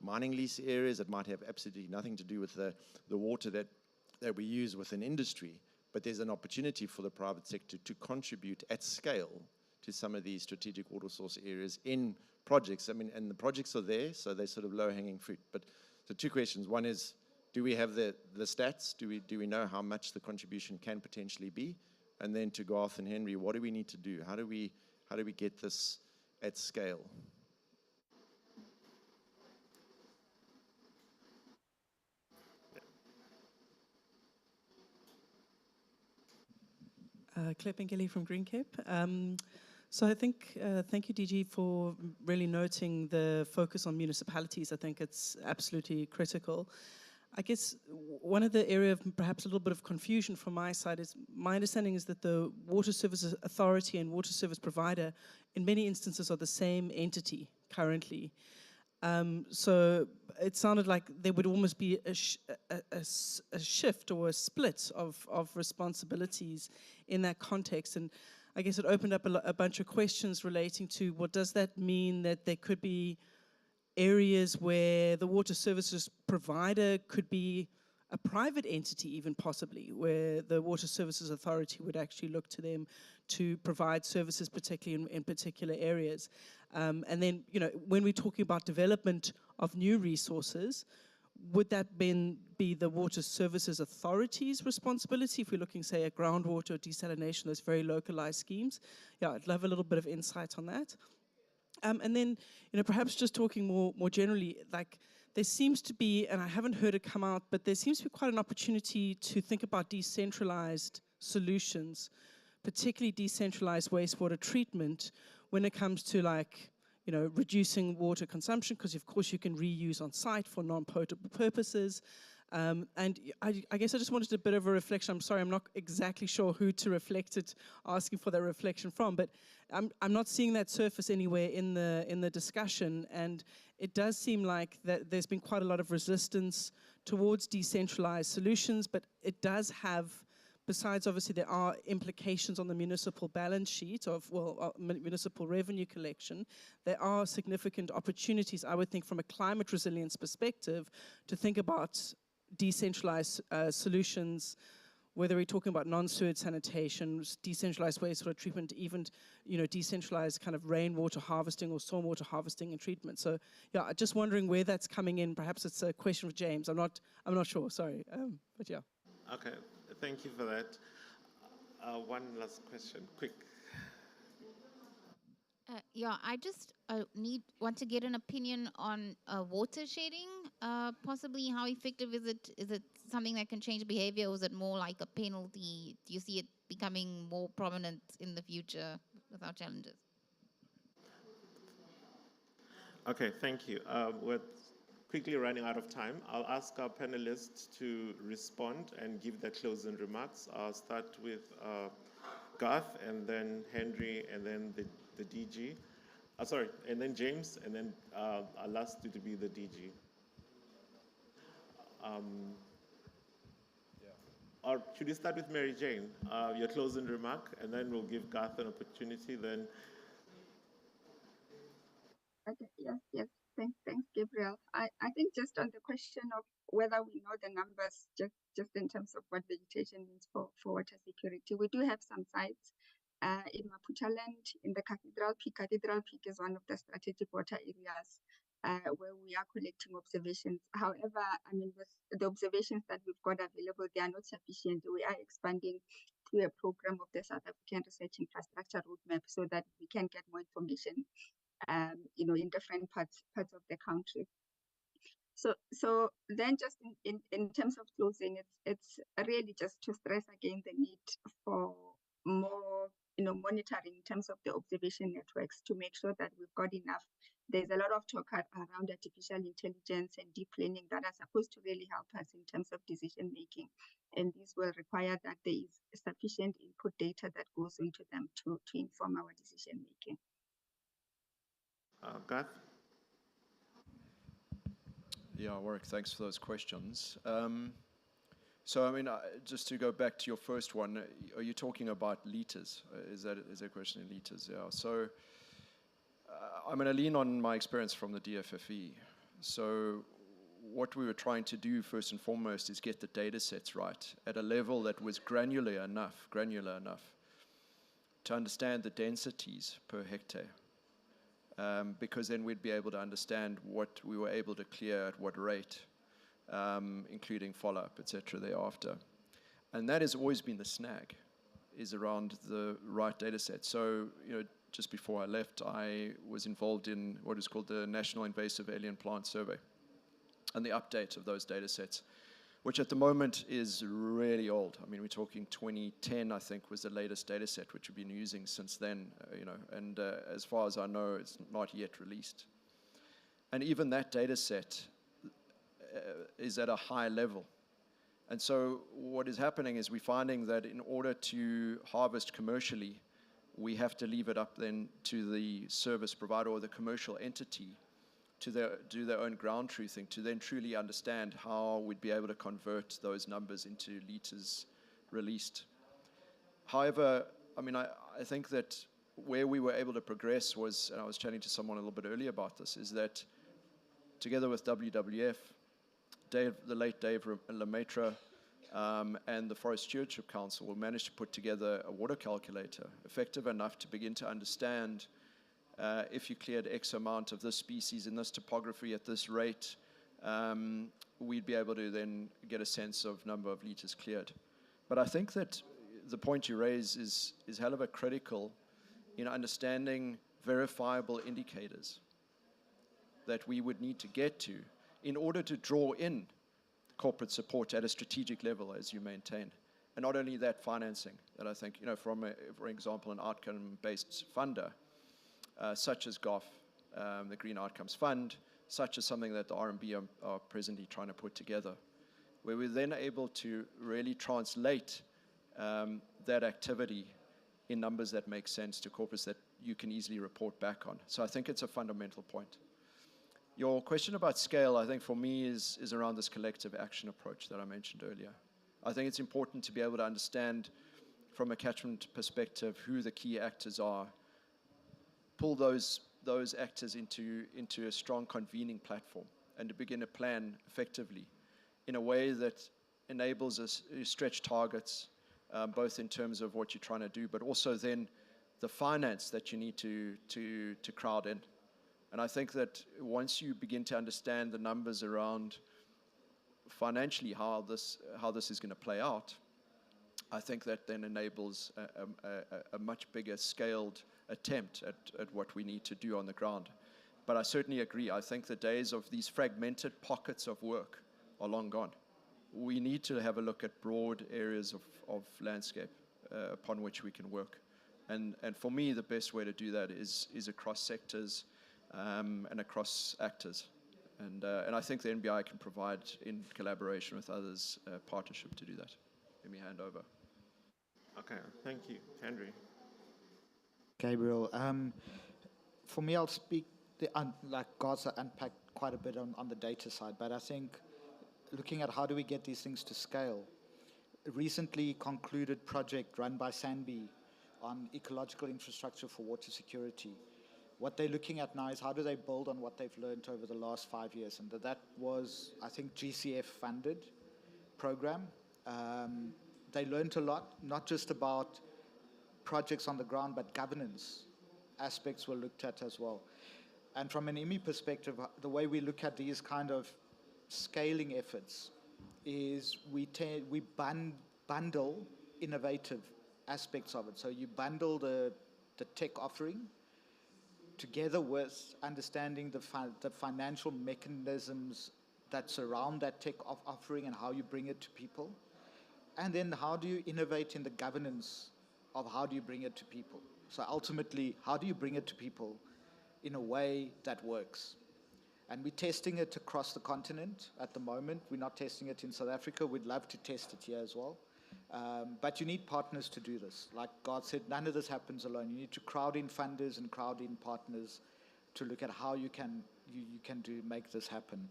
mining lease areas. It might have absolutely nothing to do with the water that we use within industry, but there's an opportunity for the private sector to contribute at scale to some of these strategic water source areas in projects. I mean, and the projects are there, so they're sort of low-hanging fruit. But so two questions. One is, do we have the stats? Do we know how much the contribution can potentially be? And then to Garth and Henry, what do we need to do? How do we get this at scale? Claire Pengilly from Green Cape. So I think, thank you, DG, for really noting the focus on municipalities. I think it's absolutely critical. I guess one of the area of perhaps a little bit of confusion from my side is, my understanding is that the Water Services Authority and water service provider in many instances are the same entity currently. So it sounded like there would almost be a shift or a split of responsibilities in that context. And I guess it opened up a bunch of questions relating to, what does that mean that there could be areas where the water services provider could be a private entity, even possibly, where the Water Services Authority would actually look to them to provide services, particularly in particular areas. And then, when we're talking about development of new resources, would that then be the Water Services Authority's responsibility if we're looking, say, at groundwater or desalination, those very localized schemes? Yeah, I'd love a little bit of insight on that. And then, perhaps just talking more generally, like, there seems to be, and I haven't heard it come out, but there seems to be quite an opportunity to think about decentralized solutions, particularly decentralized wastewater treatment, when it comes to, like, reducing water consumption, because of course you can reuse on site for non-potable purposes. And I guess I just wanted a bit of a reflection. I'm sorry, I'm not exactly sure who to reflect it, asking for that reflection from, but I'm not seeing that surface anywhere in the discussion, and it does seem like that there's been quite a lot of resistance towards decentralized solutions, but it does have, besides obviously there are implications on the municipal balance sheet of, municipal revenue collection, there are significant opportunities, I would think, from a climate resilience perspective, to think about decentralized solutions, whether we're talking about non-sewage sanitation, decentralized wastewater treatment, even decentralized kind of rainwater harvesting or stormwater harvesting and treatment. So yeah, just wondering where that's coming in. Perhaps it's a question for James. I'm not sure. Sorry, but yeah. Okay, thank you for that. One last question, quick. Yeah, I just want to get an opinion on water shedding. Possibly, how effective is it? Is it something that can change behavior, or is it more like a penalty? Do you see it becoming more prominent in the future with our challenges? Okay, thank you. We're quickly running out of time. I'll ask our panelists to respond and give their closing remarks. I'll start with Garth, and then Henry, and then the DG. Sorry, and then James, and then I'll ask you to be the DG. Or should we start with Mary Jane? Your closing remark, and then we'll give Garth an opportunity. Then. Okay, yes. Thanks, Gabriel. I think just on the question of whether we know the numbers, just in terms of what vegetation means for water security, we do have some sites in Maputaland, in the Cathedral Peak. Cathedral Peak is one of the strategic water areas where we are collecting observations. However, I mean, with the observations that we've got available, they are not sufficient. We are expanding to a program of the South African Research Infrastructure Roadmap so that we can get more information, in different parts of the country. So then just in terms of closing, it's really just to stress again the need for more monitoring in terms of the observation networks to make sure that we've got enough. There's a lot of talk around artificial intelligence and deep learning that are supposed to really help us in terms of decision making, and this will require that there is sufficient input data that goes into them to inform our decision making. Garth? Yeah, Warwick, thanks for those questions. So, I mean, just to go back to your first one, are you talking about liters? Is that a question in liters? Yeah. So, I'm going to lean on my experience from the DFFE. So, what we were trying to do first and foremost is get the data sets right at a level that was granular enough to understand the densities per hectare. Because then we'd be able to understand what we were able to clear at what rate, including follow-up, etc. thereafter. And that has always been the snag, is around the right data set. So, just before I left, I was involved in what is called the National Invasive Alien Plant Survey and the update of those data sets, which at the moment is really old. I mean, we're talking 2010, I think, was the latest data set, which we've been using since then, and as far as I know, it's not yet released. And even that data set is at a high level. And so what is happening is we're finding that in order to harvest commercially, we have to leave it up then to the service provider or the commercial entity to do their own ground truthing to then truly understand how we'd be able to convert those numbers into liters released. However, I mean, I think that where we were able to progress was, and I was chatting to someone a little bit earlier about this, is that together with WWF, the late Dave Lemaitre, and the Forest Stewardship Council, we managed to put together a water calculator, effective enough to begin to understand if you cleared X amount of this species in this topography at this rate, we'd be able to then get a sense of number of liters cleared. But I think that the point you raise is hell of a critical in understanding verifiable indicators that we would need to get to in order to draw in corporate support at a strategic level, as you maintain. And not only that, financing, that I think, from, for example, an outcome-based funder, such as GOF, the Green Outcomes Fund, such as something that the RMB are presently trying to put together, where we're then able to really translate that activity in numbers that make sense to corporates that you can easily report back on. So I think it's a fundamental point. Your question about scale, I think for me, is around this collective action approach that I mentioned earlier. I think it's important to be able to understand from a catchment perspective who the key actors are, pull those actors into a strong convening platform, and to begin to plan effectively in a way that enables us to stretch targets, both in terms of what you're trying to do, but also then the finance that you need to crowd in. And I think that once you begin to understand the numbers around financially how this is going to play out, I think that then enables a much bigger scaled attempt at what we need to do on the ground. But I certainly agree. I think the days of these fragmented pockets of work are long gone. We need to have a look at broad areas of landscape upon which we can work. And for me, the best way to do that is across sectors and across actors. And I think the NBI can provide, in collaboration with others, a partnership to do that. Let me hand over. Okay, thank you. Henry. Gabriel, for me, I'll speak, like Gaza unpacked quite a bit on the data side, but I think looking at how do we get these things to scale, a recently concluded project run by Sanbi on ecological infrastructure for water security. What they're looking at now is how do they build on what they've learned over the last 5 years, and that was, I think, GCF funded program. They learned a lot, not just about projects on the ground, but governance aspects were looked at as well. And from an IMI perspective, the way we look at these kind of scaling efforts is we bundle innovative aspects of it. So you bundle the tech offering together with understanding the financial mechanisms that surround that tech offering and how you bring it to people. And then how do you innovate in the governance of how do you bring it to people? So ultimately, how do you bring it to people in a way that works? And we're testing it across the continent at the moment. We're not testing it in South Africa. We'd love to test it here as well. But you need partners to do this. Like God said, none of this happens alone. You need to crowd in funders and crowd in partners to look at how you can make this happen.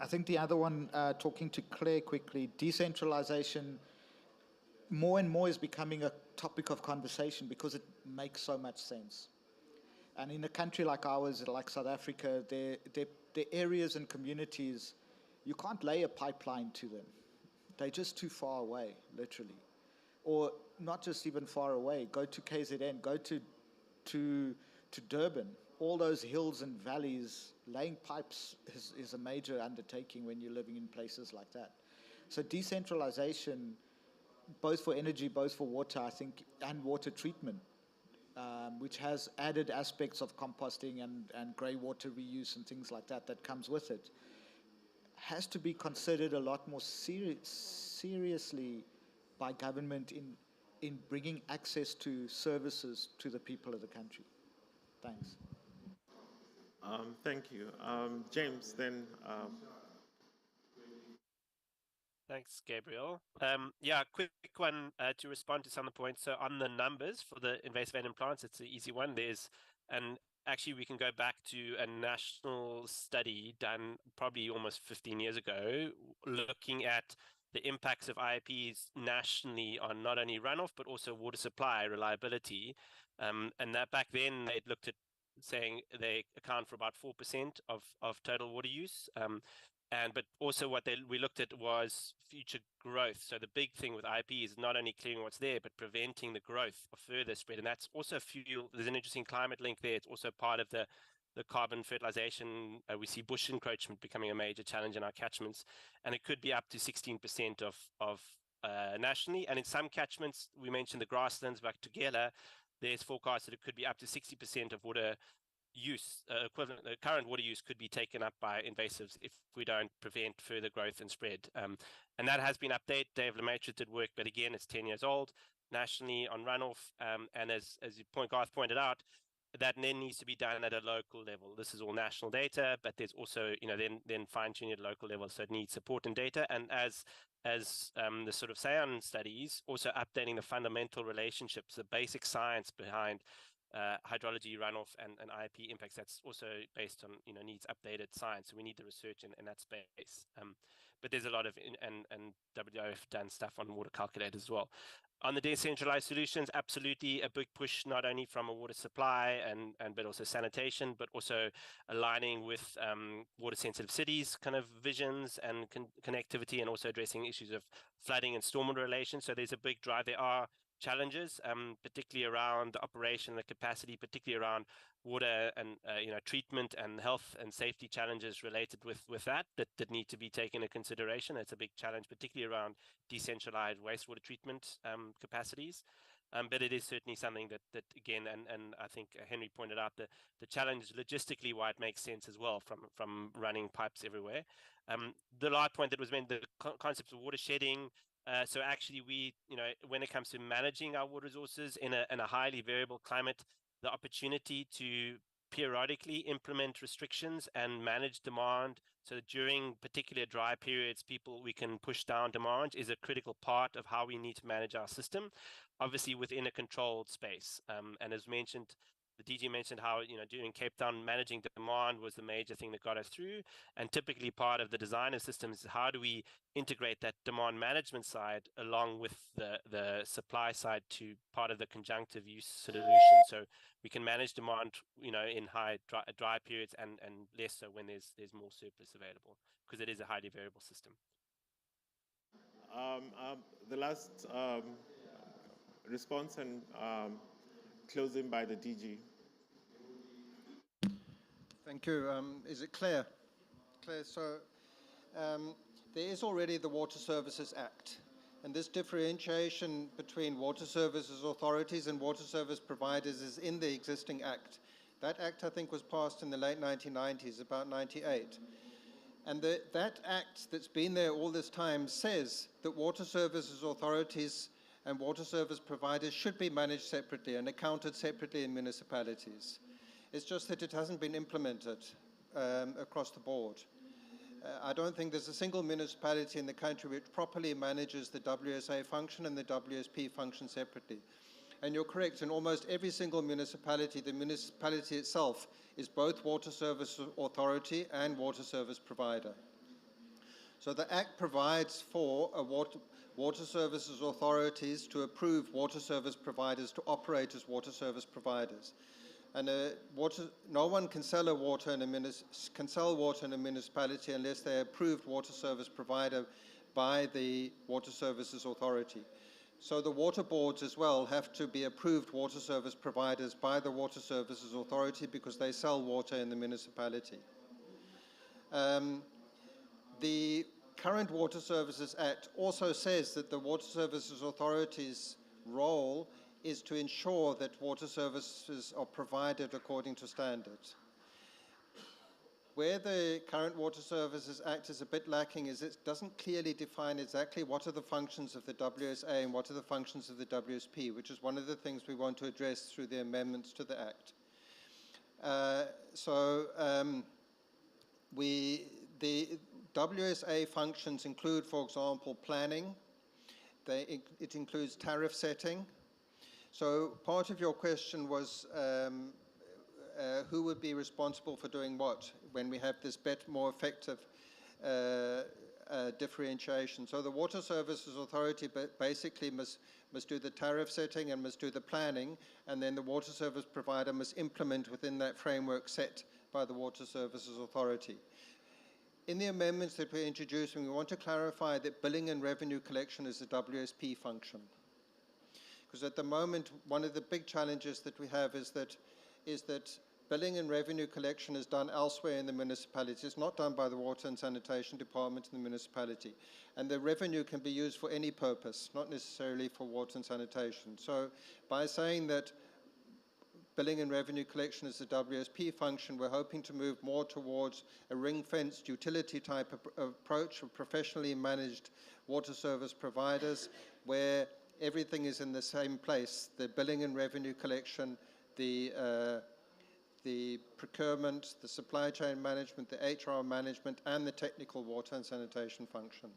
I think the other one, talking to Claire quickly, decentralization more and more is becoming a topic of conversation because it makes so much sense. And in a country like ours, like South Africa, there areas and communities, you can't lay a pipeline to them. They're just too far away, literally. Or not just even far away. Go to KZN, go to Durban. All those hills and valleys, laying pipes is a major undertaking when you're living in places like that. So decentralization, both for energy, both for water, I think, and water treatment, which has added aspects of composting and grey water reuse and things like that comes with it, has to be considered a lot more seriously by government in bringing access to services to the people of the country. Thanks. Thank you. James, then. Thanks, Gabriel. Yeah, quick one to respond to some of the points. So on the numbers for the invasive alien plants, it's an easy one. Actually, we can go back to a national study done probably almost 15 years ago, looking at the impacts of IAPs nationally on not only runoff, but also water supply reliability. And that back then, they'd looked at saying they account for about 4% of total water use. But also what we looked at was future growth. So the big thing with IP is not only clearing what's there, but preventing the growth of further spread. And that's also fuel. There's an interesting climate link there. It's also part of the carbon fertilization. We see bush encroachment becoming a major challenge in our catchments. And it could be up to 16% of nationally. And in some catchments, we mentioned the grasslands, back together, there's forecast that it could be up to 60% of water use, equivalent, the current water use could be taken up by invasives if we don't prevent further growth and spread. And that has been updated. Dave Lemaitre did work, but again, it's 10 years old nationally on runoff. And as Garth pointed out, that then needs to be done at a local level. This is all national data, but there's also, then fine-tuning at a local level. So it needs support and data. And as the sort of SAON studies, also updating the fundamental relationships, the basic science behind hydrology, runoff, and IIP impacts. That's also based on needs updated science. So we need the research in that space. But there's a lot of and WWF done stuff on water calculators as well. On the decentralized solutions, absolutely a big push, not only from a water supply but also sanitation, but also aligning with water sensitive cities kind of visions and connectivity, and also addressing issues of flooding and stormwater relations. So there's a big drive. There are challenges, particularly around the operation, the capacity, particularly around water and treatment and health and safety challenges related with that need to be taken into consideration. It's a big challenge, particularly around decentralized wastewater treatment capacities. But it is certainly something that again, and I think Henry pointed out the challenge logistically why it makes sense as well from running pipes everywhere. The last point that was made, the concepts of water shedding. So actually, when it comes to managing our water resources in a highly variable climate, the opportunity to periodically implement restrictions and manage demand, so that during particular dry periods, we can push down demand, is a critical part of how we need to manage our system, obviously within a controlled space. And as mentioned, the DG mentioned how during Cape Town, managing demand was the major thing that got us through. And typically part of the design of systems is how do we integrate that demand management side along with the supply side to part of the conjunctive use solution. So we can manage demand, in high dry periods and less so when there's more surplus available, because it is a highly variable system. The last response and closing by the DG. Thank you. Is it clear? Clear. So there is already the Water Services Act, And this differentiation between water services authorities and water service providers is in the existing Act. That Act, I think, was passed in the late 1990s, about 98. And that Act that's been there all this time says that water services authorities and water service providers should be managed separately and accounted separately in municipalities. It's just that it hasn't been implemented across the board. I don't think there's a single municipality in the country which properly manages the WSA function and the WSP function separately. And you're correct, in almost every single municipality, the municipality itself is both water service authority and water service provider. So the Act provides for water services authorities to approve water service providers to operate as water service providers. And no one can sell water in a municipality unless they're approved water service provider by the Water Services Authority. So the water boards as well have to be approved water service providers by the Water Services Authority because they sell water in the municipality. The current Water Services Act also says that the Water Services Authority's role is to ensure that water services are provided according to standards. Where the current Water Services Act is a bit lacking is it doesn't clearly define exactly what are the functions of the WSA and what are the functions of the WSP, which is one of the things we want to address through the amendments to the Act. The WSA functions include, for example, planning. It includes tariff setting. So part of your question was who would be responsible for doing what when we have this more effective differentiation. So the Water Services Authority basically must do the tariff setting and must do the planning, and then the water service provider must implement within that framework set by the Water Services Authority. In the amendments that we're introducing, we want to clarify that billing and revenue collection is a WSP function. Because at the moment, one of the big challenges that we have is that billing and revenue collection is done elsewhere in the municipality. It's not done by the Water and Sanitation Department in the municipality. And the revenue can be used for any purpose, not necessarily for water and sanitation. So by saying that billing and revenue collection is a WSP function, we're hoping to move more towards a ring-fenced utility type approach of professionally managed water service providers where everything is in the same place: the billing and revenue collection, the procurement, the supply chain management, the HR management, and the technical water and sanitation function.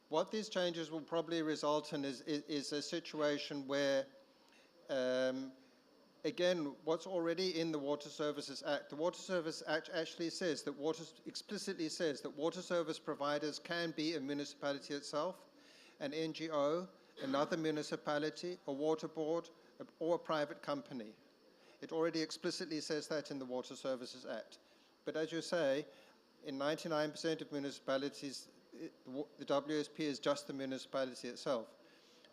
What these changes will probably result in is a situation where, again, what's already in the Water Services Act, the Water Services Act actually says that explicitly says that water service providers can be a municipality itself, an NGO, another municipality, a water board, or a private company. It already explicitly says that in the Water Services Act. But as you say, in 99% of municipalities, the WSP is just the municipality itself.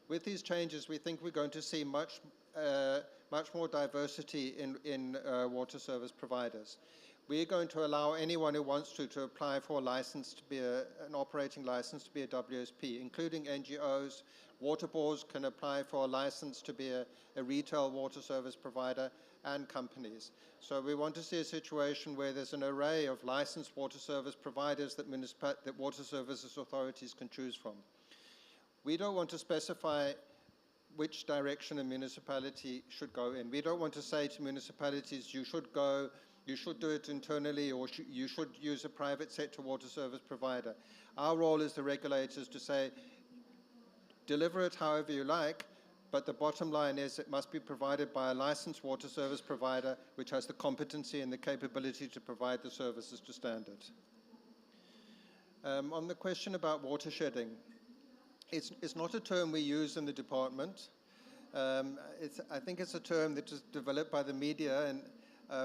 With these changes, we think we're going to see much more diversity in water service providers. We're going to allow anyone who wants to apply for a license to be an operating license to be a WSP, including NGOs. Water boards can apply for a license to be a retail water service provider, and companies. So we want to see a situation where there's an array of licensed water service providers that water services authorities can choose from. We don't want to specify which direction a municipality should go in. We don't want to say to municipalities, you should do it internally, or you should use a private sector water service provider. Our role as the regulators to say, deliver it however you like, but the bottom line is it must be provided by a licensed water service provider which has the competency and the capability to provide the services to standard. On the question about watershedding, it's not a term we use in the department. I think it's a term that was developed by the media and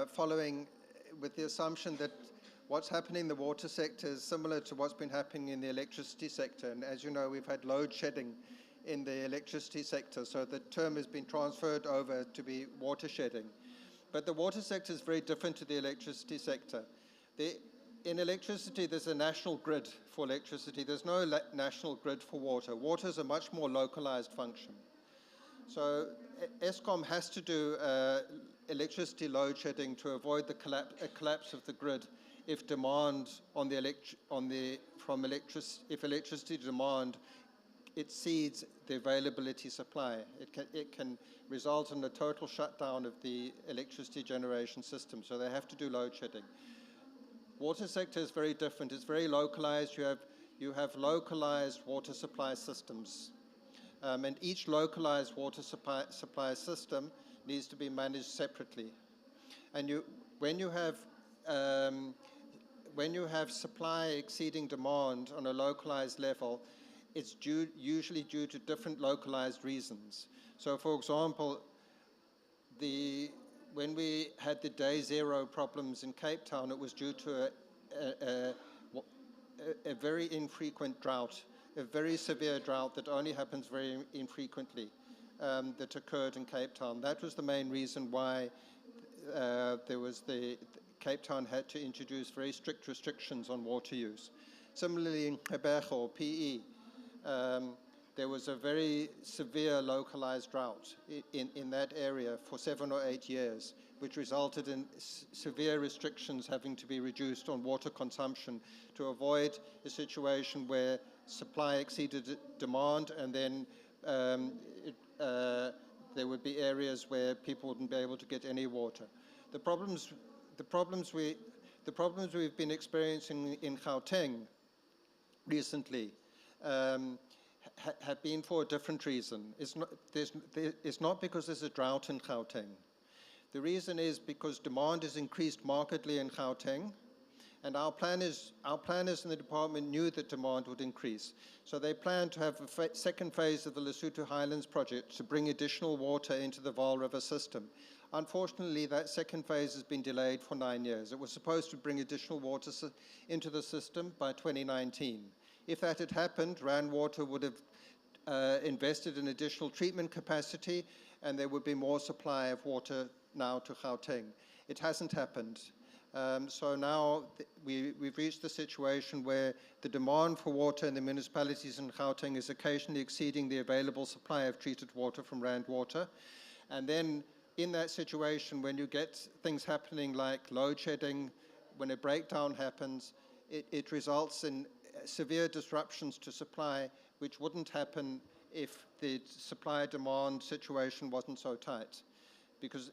following with the assumption that what's happening in the water sector is similar to what's been happening in the electricity sector. And as you know, we've had load shedding in the electricity sector, so the term has been transferred over to be water shedding. But the water sector is very different to the electricity sector. in electricity, there's a national grid for electricity. There's no national grid for water. Water is a much more localized function. So ESCOM has to do electricity load shedding to avoid the collapse of the grid if demand if electricity demand exceeds the availability supply. It can result in a total shutdown of the electricity generation system. So they have to do load shedding. Water sector is very different. It's very localized. You have localized water supply systems. And each localized water supply system needs to be managed separately. And when you have supply exceeding demand on a localized level, it's usually due to different localized reasons. So, for example, when we had the day zero problems in Cape Town, it was due to a very infrequent drought, a very severe drought that only happens very infrequently that occurred in Cape Town. That was the main reason why Cape Town had to introduce very strict restrictions on water use. Similarly, in Quebec or PE, there was a very severe localized drought in that area for 7 or 8 years, which resulted in severe restrictions having to be reduced on water consumption to avoid a situation where supply exceeded demand, and then there would be areas where people wouldn't be able to get any water. The problems we've been experiencing in Gauteng recently have been for a different reason. It's not because there's a drought in Gauteng. The reason is because demand has increased markedly in Gauteng, and our planners in the department knew that demand would increase. So they planned to have a second phase of the Lesotho Highlands project to bring additional water into the Vaal River system. Unfortunately, that second phase has been delayed for 9 years. It was supposed to bring additional water into the system by 2019. If that had happened, Rand Water would have invested in additional treatment capacity, and there would be more supply of water now to Gauteng. It hasn't happened. So now we've reached the situation where the demand for water in the municipalities in Gauteng is occasionally exceeding the available supply of treated water from Rand Water. And then in that situation, when you get things happening like load shedding, when a breakdown happens, it results in severe disruptions to supply, which wouldn't happen if the supply-demand situation wasn't so tight. Because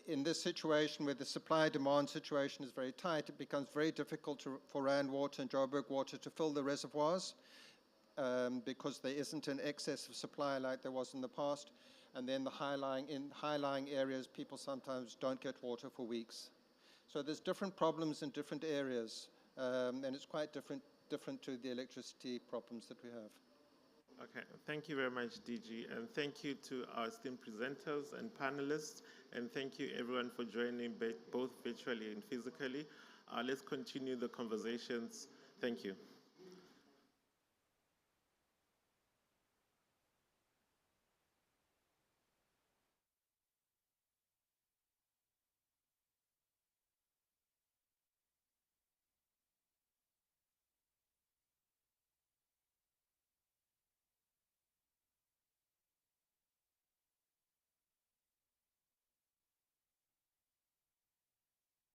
in this situation where the supply-demand situation is very tight, it becomes very difficult for Rand Water and Joburg Water to fill the reservoirs because there isn't an excess of supply like there was in the past. And then in high-lying areas, people sometimes don't get water for weeks. So there's different problems in different areas, and it's quite different to the electricity problems that we have. Okay, thank you very much, DG, and thank you to our esteemed presenters and panelists, and thank you everyone for joining both virtually and physically. Let's continue the conversations. Thank you.